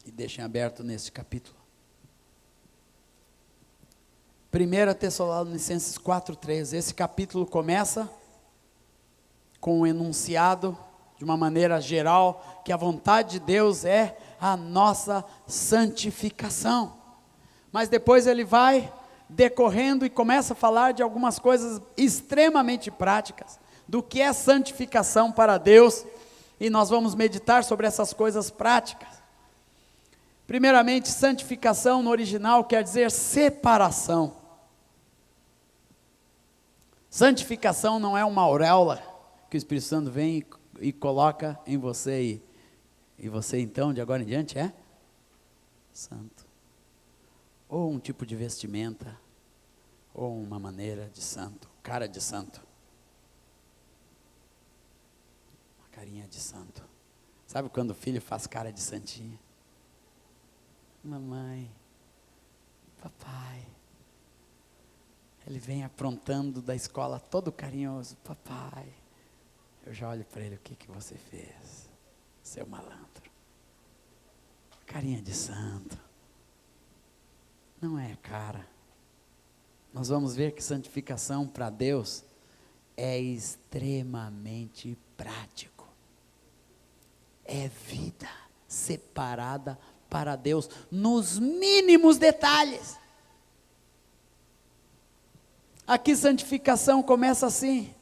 E deixem aberto neste capítulo. 1 Tessalonicenses 4:3. Esse capítulo começa com um enunciado, de uma maneira geral, que a vontade de Deus é a nossa santificação. Mas depois ele vai decorrendo e começa a falar de algumas coisas extremamente práticas, do que é santificação para Deus, e nós vamos meditar sobre essas coisas práticas. Primeiramente, santificação no original quer dizer separação. Santificação não é uma auréola, que o Espírito Santo vem e coloca em você, e você então, de agora em diante, é santo. Ou um tipo de vestimenta, ou uma maneira de santo, cara de santo. Uma carinha de santo. Sabe quando o filho faz cara de santinha? Mamãe, papai. Ele vem aprontando da escola todo carinhoso. Papai. Eu já olho para ele, o que você fez? Seu malandro. Carinha de santo. Não é cara. Nós vamos ver que santificação para Deus é extremamente prático. É vida separada para Deus, nos mínimos detalhes. Aqui santificação começa assim.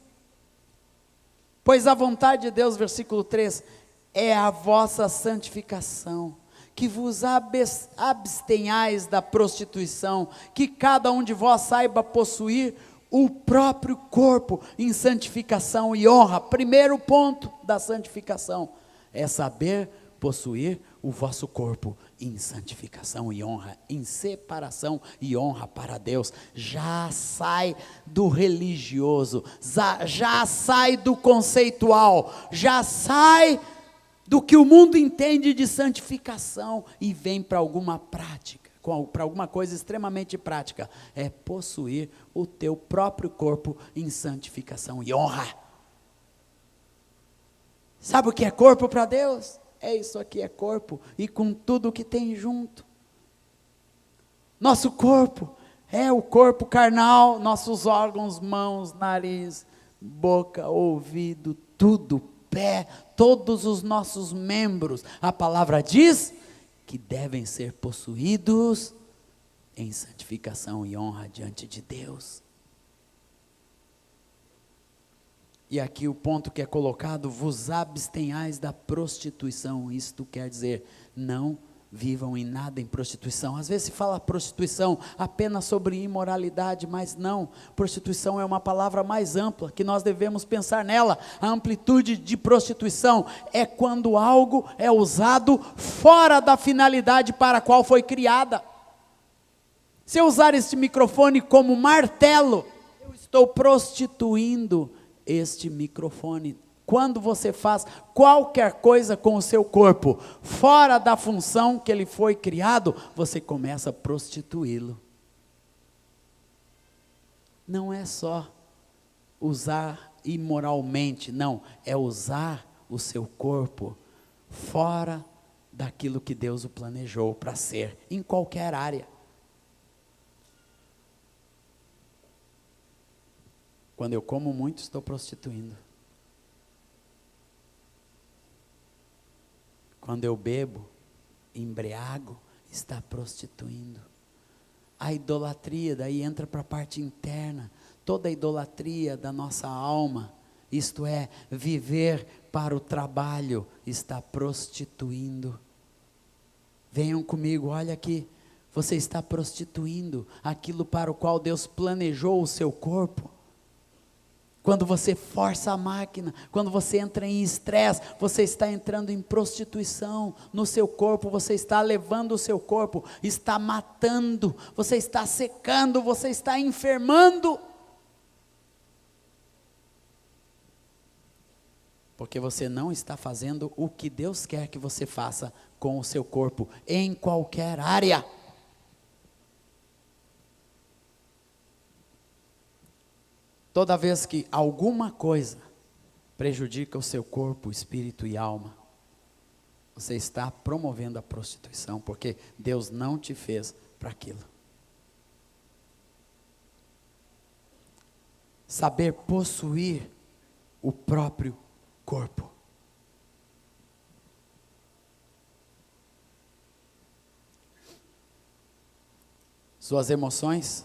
Pois a vontade de Deus, versículo 3, é a vossa santificação, que vos abstenhais da prostituição, que cada um de vós saiba possuir o próprio corpo em santificação e honra. Primeiro ponto da santificação é saber possuir o vosso corpo em santificação e honra, em separação e honra para Deus. Já sai do religioso, já sai do conceitual, já sai do que o mundo entende de santificação e vem para alguma prática, para alguma coisa extremamente prática, é possuir o teu próprio corpo em santificação e honra. Sabe o que é corpo para Deus? É isso aqui, é corpo, e com tudo que tem junto. Nosso corpo é o corpo carnal, nossos órgãos, mãos, nariz, boca, ouvido, tudo, pé, todos os nossos membros. A palavra diz que devem ser possuídos em santificação e honra diante de Deus. E aqui o ponto que é colocado, vos abstenhais da prostituição. Isto quer dizer, não vivam em nada em prostituição. Às vezes se fala prostituição apenas sobre imoralidade, mas não. Prostituição é uma palavra mais ampla, que nós devemos pensar nela. A amplitude de prostituição é quando algo é usado fora da finalidade para a qual foi criada. Se eu usar este microfone como martelo, eu estou prostituindo este microfone. Quando você faz qualquer coisa com o seu corpo, fora da função que ele foi criado, você começa a prostituí-lo. Não é só usar imoralmente, não, é usar o seu corpo fora daquilo que Deus o planejou para ser, em qualquer área. Quando eu como muito, estou prostituindo. Quando eu bebo, embriago, está prostituindo. A idolatria, daí entra para a parte interna. Toda a idolatria da nossa alma, isto é, viver para o trabalho, está prostituindo. Venham comigo, olha aqui. Você está prostituindo aquilo para o qual Deus planejou o seu corpo. Quando você força a máquina, quando você entra em estresse, você está entrando em prostituição no seu corpo, você está levando o seu corpo, está matando, você está secando, você está enfermando. Porque você não está fazendo o que Deus quer que você faça com o seu corpo, em qualquer área. Toda vez que alguma coisa prejudica o seu corpo, espírito e alma, você está promovendo a prostituição, porque Deus não te fez para aquilo. Saber possuir o próprio corpo. Suas emoções.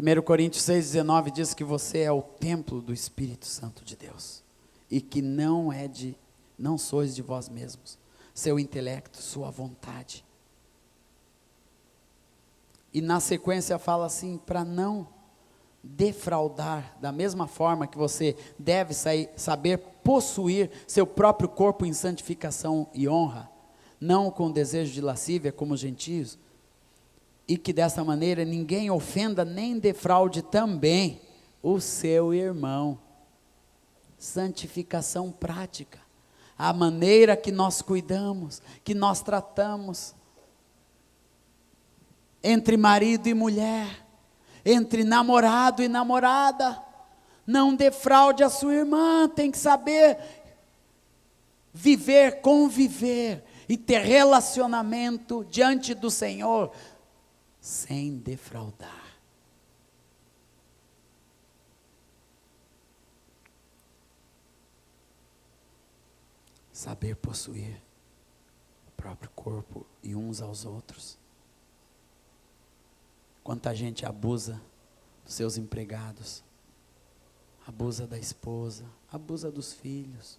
1 Coríntios 6,19 diz que você é o templo do Espírito Santo de Deus, e que não sois de vós mesmos, seu intelecto, sua vontade. E na sequência fala assim, para não defraudar, da mesma forma que você deve saber possuir seu próprio corpo em santificação e honra, não com desejo de lascívia como os gentios, e que dessa maneira ninguém ofenda nem defraude também o seu irmão. Santificação prática, a maneira que nós cuidamos, que nós tratamos, entre marido e mulher, entre namorado e namorada. Não defraude a sua irmã, tem que saber viver, conviver e ter relacionamento diante do Senhor, sem defraudar. Saber possuir o próprio corpo e uns aos outros. Quanta gente abusa dos seus empregados, abusa da esposa, abusa dos filhos.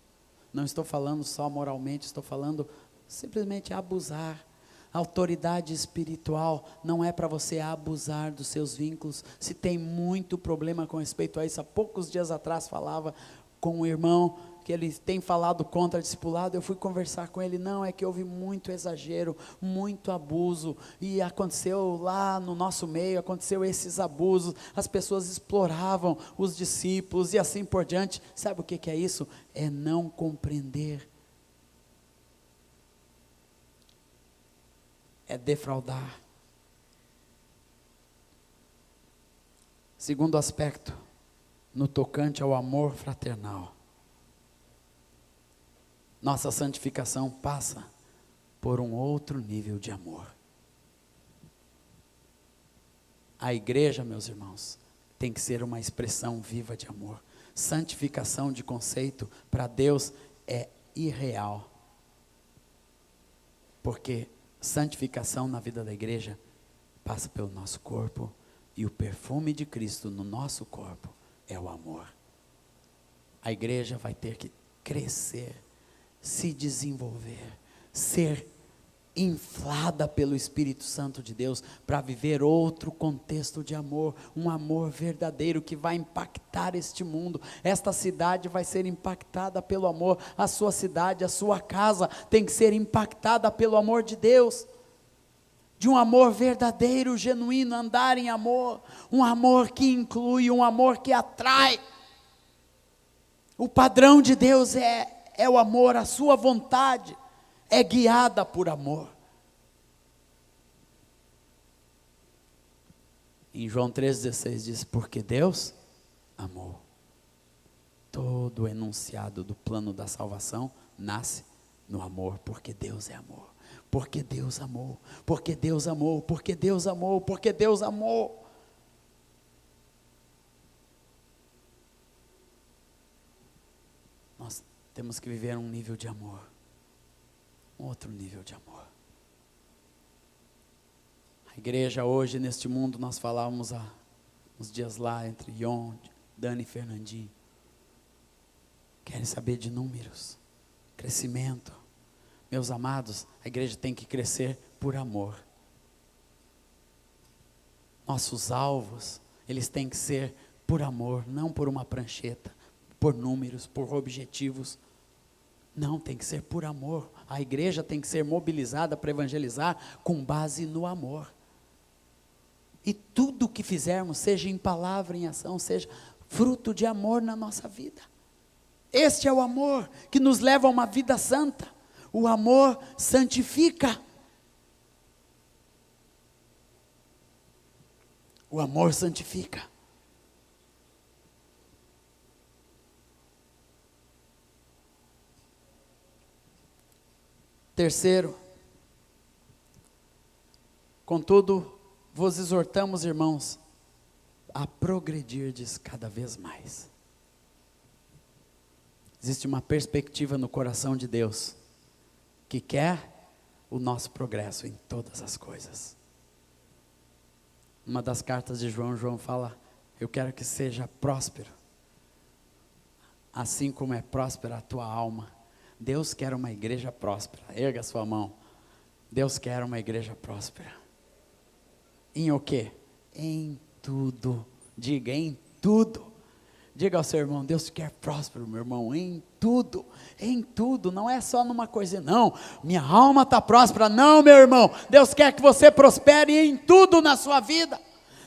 Não estou falando só moralmente, estou falando simplesmente abusar. A autoridade espiritual não é para você abusar dos seus vínculos. Se tem muito problema com respeito a isso, há poucos dias atrás falava com um irmão que ele tem falado contra discipulado, eu fui conversar com ele, não, é que houve muito exagero, muito abuso, e aconteceu lá no nosso meio, aconteceu esses abusos, as pessoas exploravam os discípulos, e assim por diante. Sabe o que é isso? É não compreender, é defraudar. Segundo aspecto, no tocante ao amor fraternal, nossa santificação passa por um outro nível de amor. A igreja, meus irmãos, tem que ser uma expressão viva de amor. Santificação de conceito para Deus é irreal, porque santificação na vida da igreja passa pelo nosso corpo, e o perfume de Cristo no nosso corpo é o amor. A igreja vai ter que crescer, se desenvolver, ser inflada pelo Espírito Santo de Deus, para viver outro contexto de amor, um amor verdadeiro que vai impactar este mundo. Esta cidade vai ser impactada pelo amor, a sua cidade, a sua casa tem que ser impactada pelo amor de Deus, de um amor verdadeiro, genuíno, andar em amor, um amor que inclui, um amor que atrai. O padrão de Deus é o amor, a sua vontade é guiada por amor. Em João 3,16 diz, porque Deus amou. Todo o enunciado do plano da salvação nasce no amor, porque Deus é amor. Porque Deus amou, porque Deus amou, porque Deus amou, porque Deus amou. Nós temos que viver um nível de amor, um outro nível de amor. A igreja hoje, neste mundo, nós falávamos há uns dias lá, entre Ion, Dani e Fernandinho, querem saber de números, crescimento. Meus amados, a igreja tem que crescer por amor. Nossos alvos, eles têm que ser por amor, não por uma prancheta, por números, por objetivos. Não, tem que ser por amor. A igreja tem que ser mobilizada para evangelizar com base no amor. E tudo o que fizermos, seja em palavra, em ação, seja fruto de amor na nossa vida. Este é o amor que nos leva a uma vida santa. O amor santifica. O amor santifica. Terceiro, contudo, vos exortamos, irmãos, a progredirdes cada vez mais. Existe uma perspectiva no coração de Deus, que quer o nosso progresso em todas as coisas. Uma das cartas de João, João fala, eu quero que seja próspero, assim como é próspera a tua alma. Deus quer uma igreja próspera, erga a sua mão. Deus quer uma igreja próspera. Em o quê? Em tudo, Diga em tudo. Diga ao seu irmão, Deus quer próspero, meu irmão, em tudo, não é só numa coisa, não, minha alma está próspera, não, meu irmão, Deus quer que você prospere em tudo na sua vida.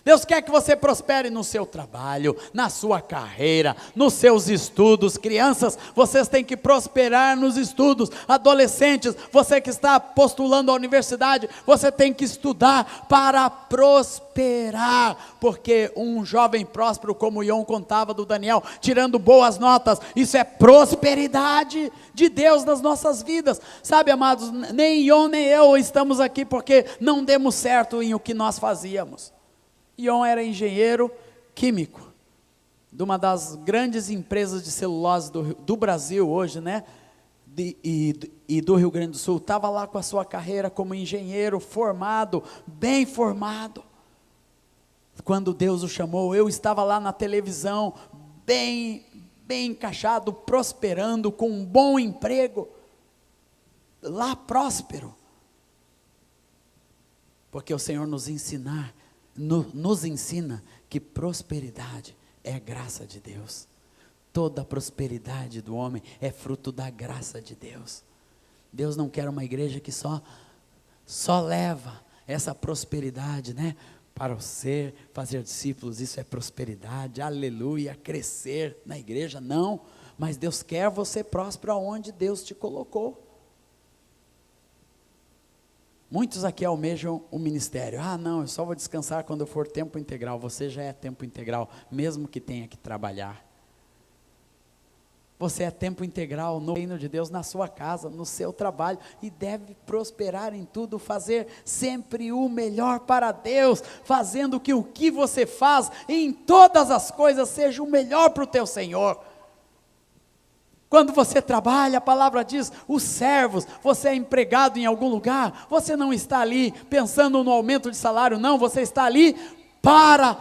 Deus quer que você prospere no seu trabalho, na sua carreira, nos seus estudos. Crianças, vocês têm que prosperar nos estudos. Adolescentes, você que está postulando à universidade, você tem que estudar para prosperar, porque um jovem próspero, como o Ion contava do Daniel, tirando boas notas, isso é prosperidade de Deus nas nossas vidas. Sabe, amados, nem Ion nem eu estamos aqui porque não demos certo em o que nós fazíamos. Ion era engenheiro químico, de uma das grandes empresas de celulose do Brasil hoje, né? E do Rio Grande do Sul. Estava lá com a sua carreira como engenheiro, formado, bem formado. Quando Deus o chamou, eu estava lá na televisão, bem encaixado, prosperando, com um bom emprego, lá próspero. Porque o Senhor nos ensina que prosperidade é graça de Deus. Toda prosperidade do homem é fruto da graça de Deus. Deus não quer uma igreja que só leva essa prosperidade, né, para você fazer discípulos. Isso é prosperidade, aleluia, crescer na igreja, não. Mas Deus quer você próspero aonde Deus te colocou. Muitos aqui almejam o ministério. Não, eu só vou descansar quando eu for tempo integral. Você já é tempo integral, mesmo que tenha que trabalhar. Você é tempo integral no reino de Deus, na sua casa, no seu trabalho, e deve prosperar em tudo, fazer sempre o melhor para Deus, fazendo que o que você faz em todas as coisas seja o melhor para o teu Senhor. Quando você trabalha, a palavra diz, os servos, você é empregado em algum lugar, você não está ali pensando no aumento de salário, não, você está ali para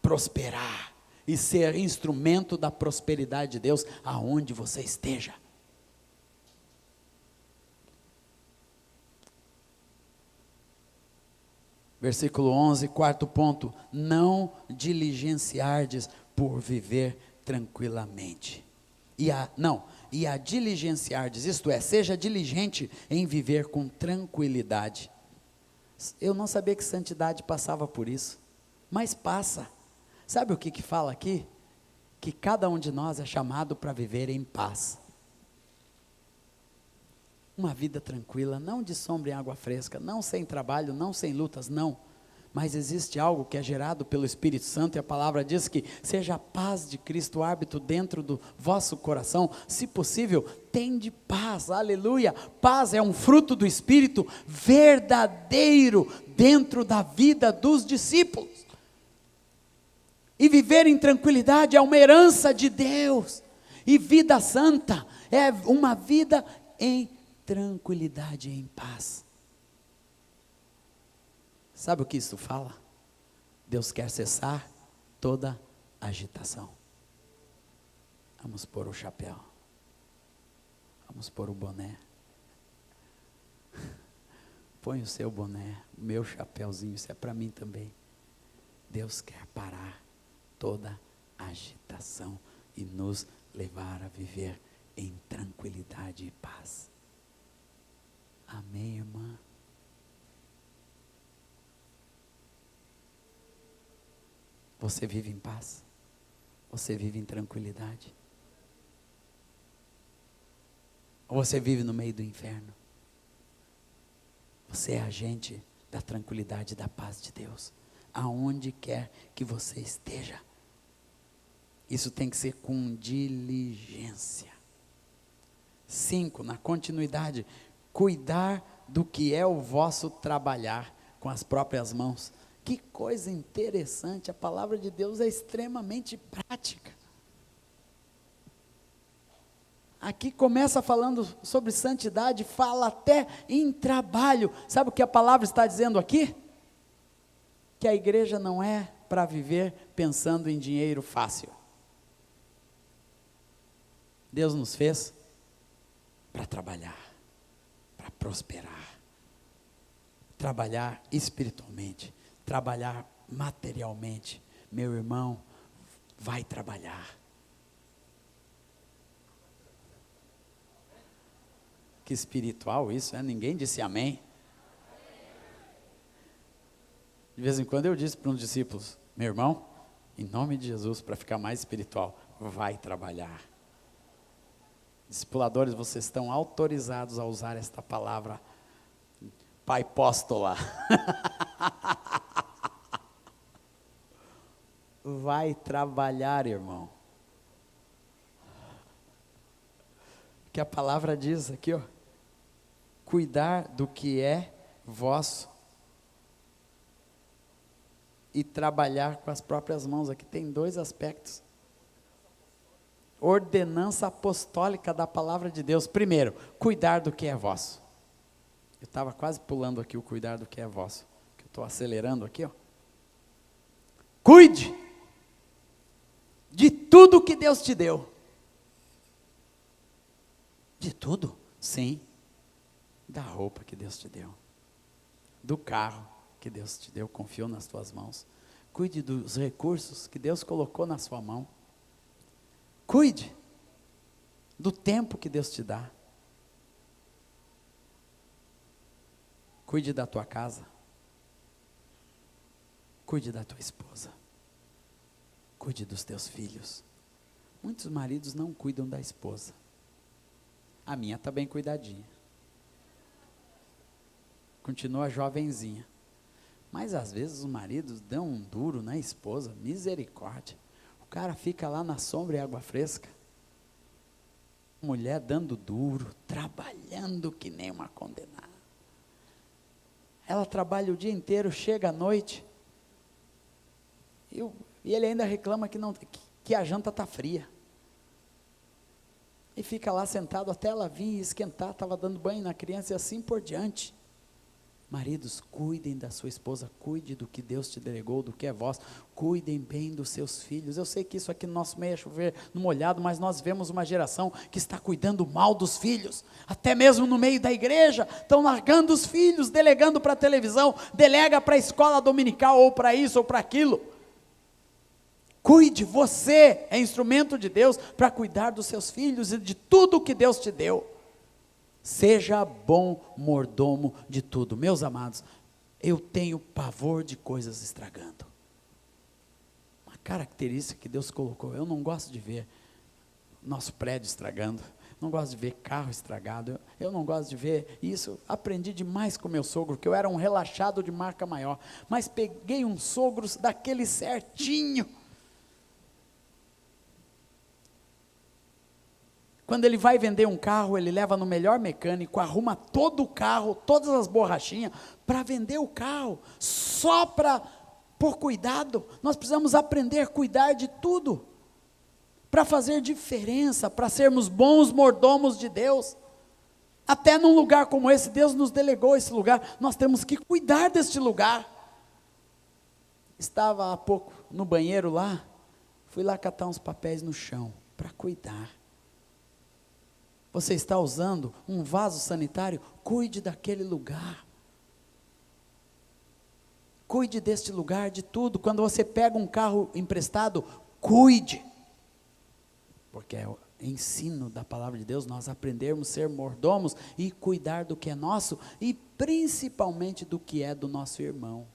prosperar e ser instrumento da prosperidade de Deus aonde você esteja. Versículo 11, quarto ponto, não diligenciardes por viver tranquilamente. E a diligenciardes, isto é, seja diligente em viver com tranquilidade. Eu não sabia que santidade passava por isso, mas passa. Sabe o que fala aqui? Que cada um de nós é chamado para viver em paz. Uma vida tranquila, não de sombra em água fresca, não sem trabalho, não sem lutas, não. Mas existe algo que é gerado pelo Espírito Santo, e a palavra diz que seja a paz de Cristo árbitro dentro do vosso coração, se possível, tende paz, aleluia. Paz é um fruto do Espírito verdadeiro dentro da vida dos discípulos. E viver em tranquilidade é uma herança de Deus, e vida santa é uma vida em tranquilidade e em paz. Sabe o que isso fala? Deus quer cessar toda agitação. Vamos pôr o chapéu. Vamos pôr o boné. Põe o seu boné, o meu chapéuzinho, isso é para mim também. Deus quer parar toda agitação e nos levar a viver em tranquilidade e paz. Amém, irmã? Você vive em paz? Você vive em tranquilidade? Ou você vive no meio do inferno? Você é agente da tranquilidade e da paz de Deus, aonde quer que você esteja. Isso tem que ser com diligência. 5, na continuidade, cuidar do que é o vosso trabalhar com as próprias mãos. Que coisa interessante, a palavra de Deus é extremamente prática. Aqui começa falando sobre santidade, fala até em trabalho. Sabe o que a palavra está dizendo aqui? Que a igreja não é para viver pensando em dinheiro fácil. Deus nos fez para trabalhar, para prosperar, trabalhar espiritualmente, trabalhar materialmente, meu irmão, vai trabalhar. Que espiritual isso, Ninguém disse amém. De vez em quando eu disse para uns discípulos, meu irmão, em nome de Jesus, para ficar mais espiritual, vai trabalhar. Discipuladores, vocês estão autorizados a usar esta palavra paipóstola. Vai trabalhar, irmão. Que a palavra diz aqui, cuidar do que é vosso e trabalhar com as próprias mãos. Aqui tem 2 aspectos. Ordenança apostólica da palavra de Deus. Primeiro, cuidar do que é vosso. Eu estava quase pulando aqui o cuidar do que é vosso, que eu estou acelerando aqui, Cuide de tudo que Deus te deu. De tudo? Sim. Da roupa que Deus te deu, do carro que Deus te deu, confiou nas tuas mãos. Cuide dos recursos que Deus colocou na sua mão. Cuide do tempo que Deus te dá. Cuide da tua casa. Cuide da tua esposa. Cuide dos teus filhos. Muitos maridos não cuidam da esposa. A minha está bem cuidadinha. Continua jovenzinha. Mas às vezes os maridos dão um duro na esposa, misericórdia. O cara fica lá na sombra e água fresca. Mulher dando duro, trabalhando que nem uma condenada. Ela trabalha o dia inteiro, chega à noite. E ele ainda reclama que a janta está fria. E fica lá sentado até ela vir esquentar, estava dando banho na criança e assim por diante. Maridos, cuidem da sua esposa, cuide do que Deus te delegou, do que é vosso, cuidem bem dos seus filhos. Eu sei que isso aqui no nosso meio é chover no molhado, mas nós vemos uma geração que está cuidando mal dos filhos, até mesmo no meio da igreja, estão largando os filhos, delegando para a televisão, delega para a escola dominical, ou para isso, ou para aquilo. Cuide, você é instrumento de Deus para cuidar dos seus filhos e de tudo que Deus te deu. Seja bom mordomo de tudo. Meus amados, eu tenho pavor de coisas estragando. Uma característica que Deus colocou, eu não gosto de ver nosso prédio estragando, não gosto de ver carro estragado, eu não gosto de ver isso. Aprendi demais com meu sogro, que eu era um relaxado de marca maior, mas peguei um sogro daquele certinho. Quando ele vai vender um carro, ele leva no melhor mecânico, arruma todo o carro, todas as borrachinhas, para vender o carro, só por cuidado. Nós precisamos aprender a cuidar de tudo, para fazer diferença, para sermos bons mordomos de Deus. Até num lugar como esse, Deus nos delegou esse lugar, nós temos que cuidar deste lugar. Estava há pouco no banheiro lá, fui lá catar uns papéis no chão, para cuidar. Você está usando um vaso sanitário? Cuide daquele lugar. Cuide deste lugar, de tudo. Quando você pega um carro emprestado, cuide. Porque é o ensino da palavra de Deus, nós aprendermos a ser mordomos e cuidar do que é nosso e principalmente do que é do nosso irmão.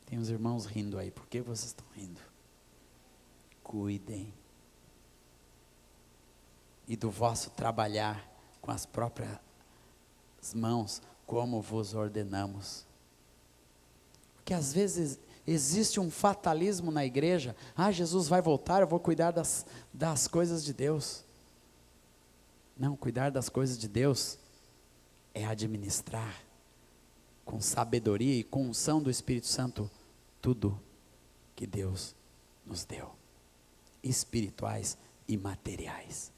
Tem uns irmãos rindo aí, por que vocês estão rindo? Cuidem. E do vosso trabalhar com as próprias mãos, como vos ordenamos. Porque às vezes existe um fatalismo na igreja, Jesus vai voltar, eu vou cuidar das coisas de Deus. Não, cuidar das coisas de Deus é administrar com sabedoria e com unção do Espírito Santo tudo que Deus nos deu, espirituais e materiais.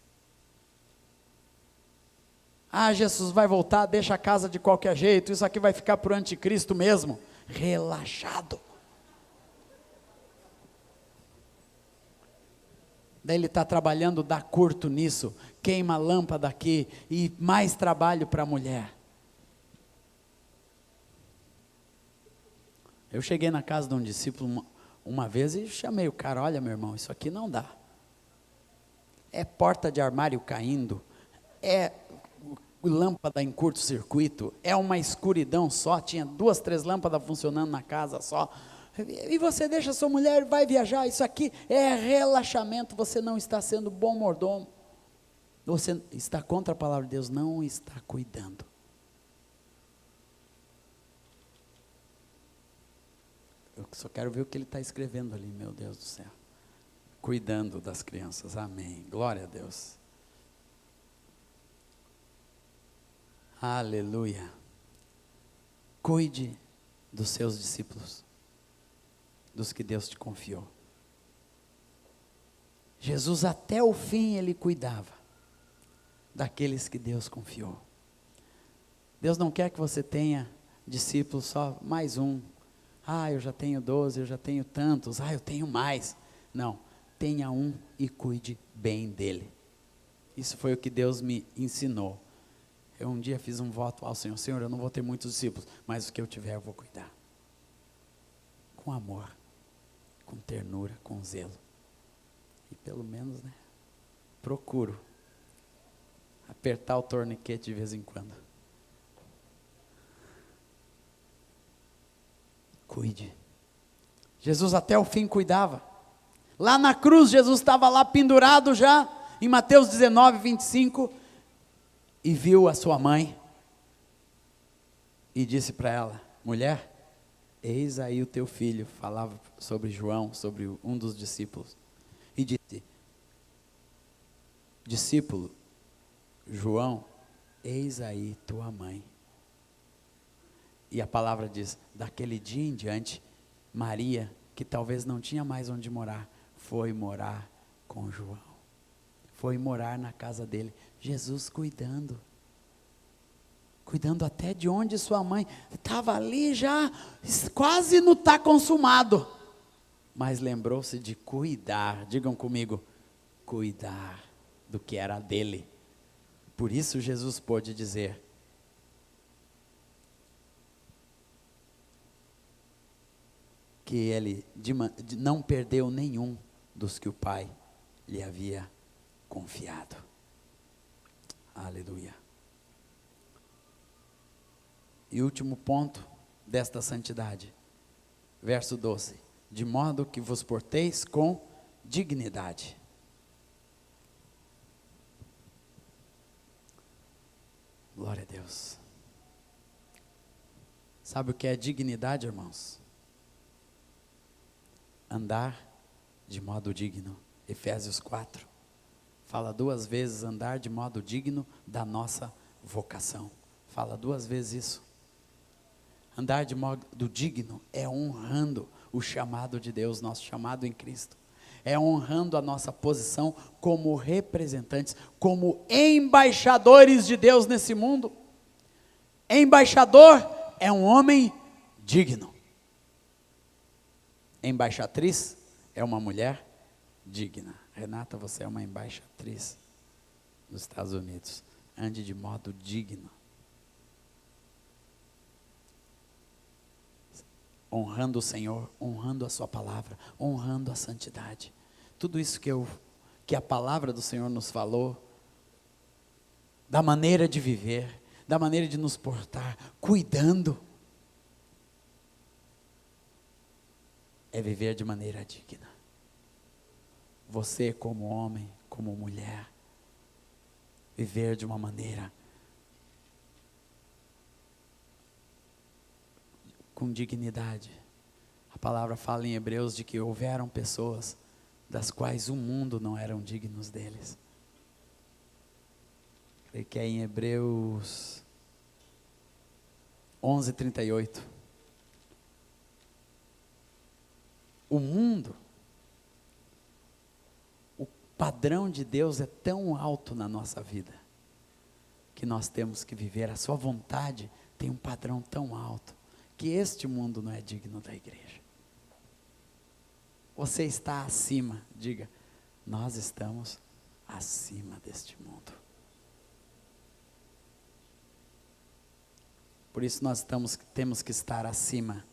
Jesus vai voltar, deixa a casa de qualquer jeito, isso aqui vai ficar para o anticristo mesmo. Relaxado. Daí ele está trabalhando, dá curto nisso, queima a lâmpada aqui, e mais trabalho para a mulher. Eu cheguei na casa de um discípulo uma vez e chamei o cara, olha meu irmão, isso aqui não dá. É porta de armário caindo, é lâmpada em curto-circuito, é uma escuridão só, tinha 2, 3 lâmpadas funcionando na casa só. E você deixa sua mulher, vai viajar, isso aqui é relaxamento, você não está sendo bom mordomo. Você está contra a palavra de Deus, não está cuidando. Eu só quero ver o que ele está escrevendo ali, meu Deus do céu. Cuidando das crianças, amém. Glória a Deus. Aleluia. Cuide dos seus discípulos, dos que Deus te confiou. Jesus até o fim ele cuidava daqueles que Deus confiou. Deus não quer que você tenha discípulos só mais um. Eu já tenho 12, eu já tenho tantos, eu tenho mais. Não, tenha um e cuide bem dele. Isso foi o que Deus me ensinou. Eu um dia fiz um voto ao Senhor, Senhor, eu não vou ter muitos discípulos, mas o que eu tiver eu vou cuidar. Com amor, com ternura, com zelo. E pelo menos, procuro apertar o torniquete de vez em quando. Cuide. Jesus até o fim cuidava. Lá na cruz, Jesus estava lá pendurado já, em Mateus 19, 25, e viu a sua mãe, e disse para ela, mulher, eis aí o teu filho, falava sobre João, sobre um dos discípulos, e disse, discípulo, João, eis aí tua mãe. E a palavra diz, daquele dia em diante, Maria, que talvez não tinha mais onde morar, foi morar com João. Foi morar na casa dele. Jesus cuidando até de onde sua mãe estava ali já, quase no tá consumado. Mas lembrou-se de cuidar, digam comigo, cuidar do que era dele. Por isso Jesus pôde dizer, que ele não perdeu nenhum dos que o Pai lhe havia confiado. Aleluia. E último ponto desta santidade, verso 12, de modo que vos porteis com dignidade. Glória a Deus. Sabe o que é dignidade, irmãos? Andar de modo digno. Efésios 4 fala 2 vezes andar de modo digno da nossa vocação. Fala 2 vezes isso. Andar de modo digno é honrando o chamado de Deus, nosso chamado em Cristo. É honrando a nossa posição como representantes, como embaixadores de Deus nesse mundo. Embaixador é um homem digno. Embaixatriz é uma mulher digna. Renata, você é uma embaixatriz dos Estados Unidos. Ande de modo digno. Honrando o Senhor, honrando a sua palavra, honrando a santidade. Tudo isso que a palavra do Senhor nos falou, da maneira de viver, da maneira de nos portar, cuidando, é viver de maneira digna. Você como homem, como mulher, viver de uma maneira com dignidade. A palavra fala em Hebreus de que houveram pessoas das quais o mundo não eram dignos deles. Creio que é em Hebreus 11:38. O mundo, o padrão de Deus é tão alto na nossa vida, que nós temos que viver, a sua vontade tem um padrão tão alto, que este mundo não é digno da igreja. Você está acima, diga, nós estamos acima deste mundo. Por isso nós temos que estar acima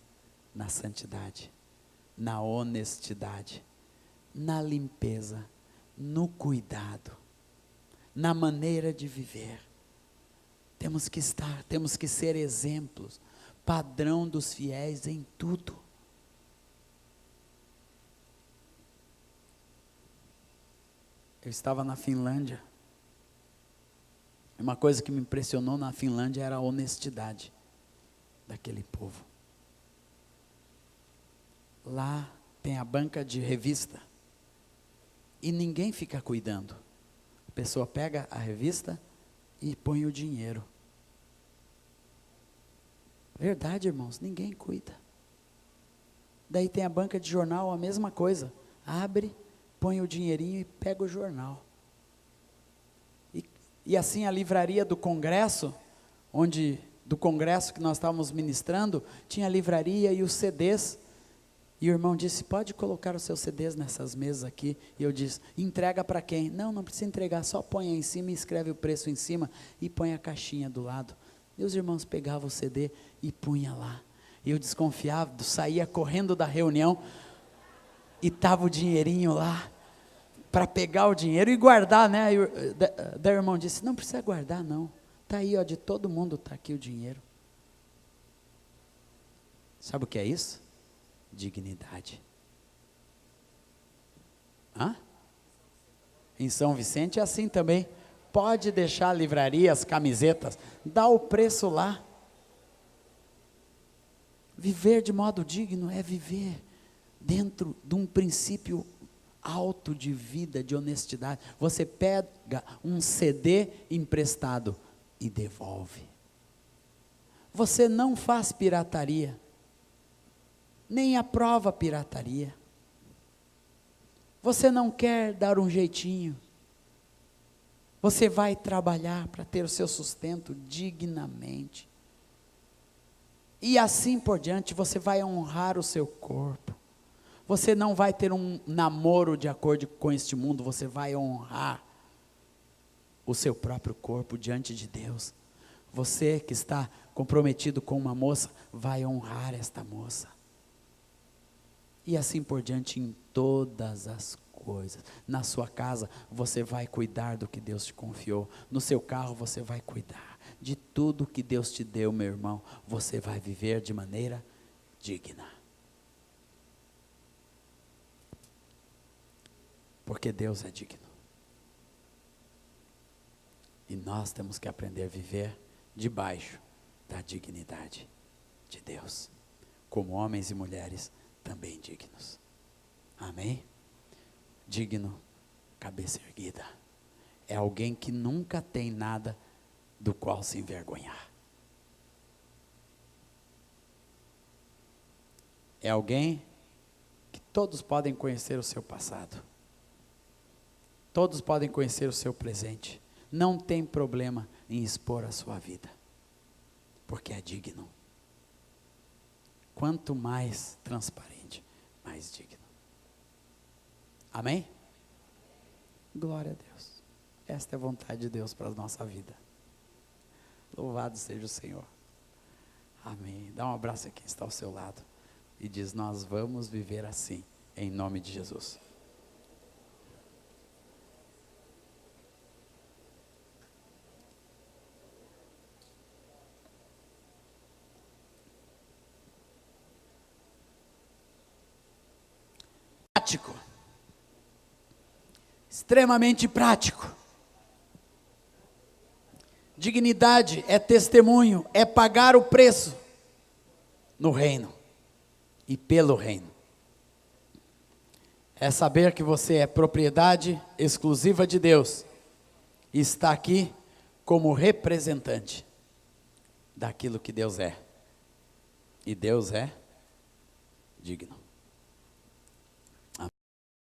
na santidade, na honestidade, na limpeza, no cuidado, na maneira de viver. Temos que ser exemplos, padrão dos fiéis em tudo. Eu estava na Finlândia. Uma coisa que me impressionou na Finlândia era a honestidade daquele povo. Lá tem a banca de revista e ninguém fica cuidando. A pessoa pega a revista e põe o dinheiro. Verdade, irmãos, ninguém cuida. Daí tem a banca de jornal, a mesma coisa. Abre, põe o dinheirinho e pega o jornal. E assim a livraria do Congresso, do Congresso que nós estávamos ministrando, tinha a livraria e os CDs. E o irmão disse, pode colocar os seus CDs nessas mesas aqui. E eu disse, entrega para quem? Não precisa entregar, só põe aí em cima e escreve o preço em cima e põe a caixinha do lado. E os irmãos pegavam o CD e punha lá. E eu desconfiava, saía correndo da reunião e estava o dinheirinho lá, para pegar o dinheiro e guardar, né? Daí o irmão disse, não precisa guardar não, está aí, ó, de todo mundo está aqui o dinheiro. Sabe o que é isso? Dignidade. Em São Vicente é assim também, pode deixar a livraria, as camisetas, dá o preço lá. Viver de modo digno é viver dentro de um princípio alto de vida, de honestidade. Você pega um CD emprestado e devolve. Você não faz pirataria, nem aprova pirataria. Você não quer dar um jeitinho. Você vai trabalhar para ter o seu sustento dignamente. E assim por diante, você vai honrar o seu corpo. Você não vai ter um namoro de acordo com este mundo, você vai honrar o seu próprio corpo diante de Deus. Você que está comprometido com uma moça, vai honrar esta moça. E assim por diante em todas as coisas. Na sua casa, você vai cuidar do que Deus te confiou. No seu carro, você vai cuidar. De tudo que Deus te deu, meu irmão, você vai viver de maneira digna. Porque Deus é digno. E nós temos que aprender a viver debaixo da dignidade de Deus. Como homens e mulheres também dignos. Amém? Digno, cabeça erguida. É alguém que nunca tem nada do qual se envergonhar. É alguém que todos podem conhecer o seu passado. Todos podem conhecer o seu presente. Não tem problema em expor a sua vida. Porque é digno. Quanto mais transparente, mais digno. Amém? Glória a Deus. Esta é a vontade de Deus para a nossa vida. Louvado seja o Senhor. Amém. Dá um abraço a quem está ao seu lado. E diz, nós vamos viver assim, em nome de Jesus. Prático. Extremamente prático. Dignidade é testemunho, é pagar o preço no reino e pelo reino. É saber que você é propriedade exclusiva de Deus e está aqui como representante daquilo que Deus é. E Deus é digno.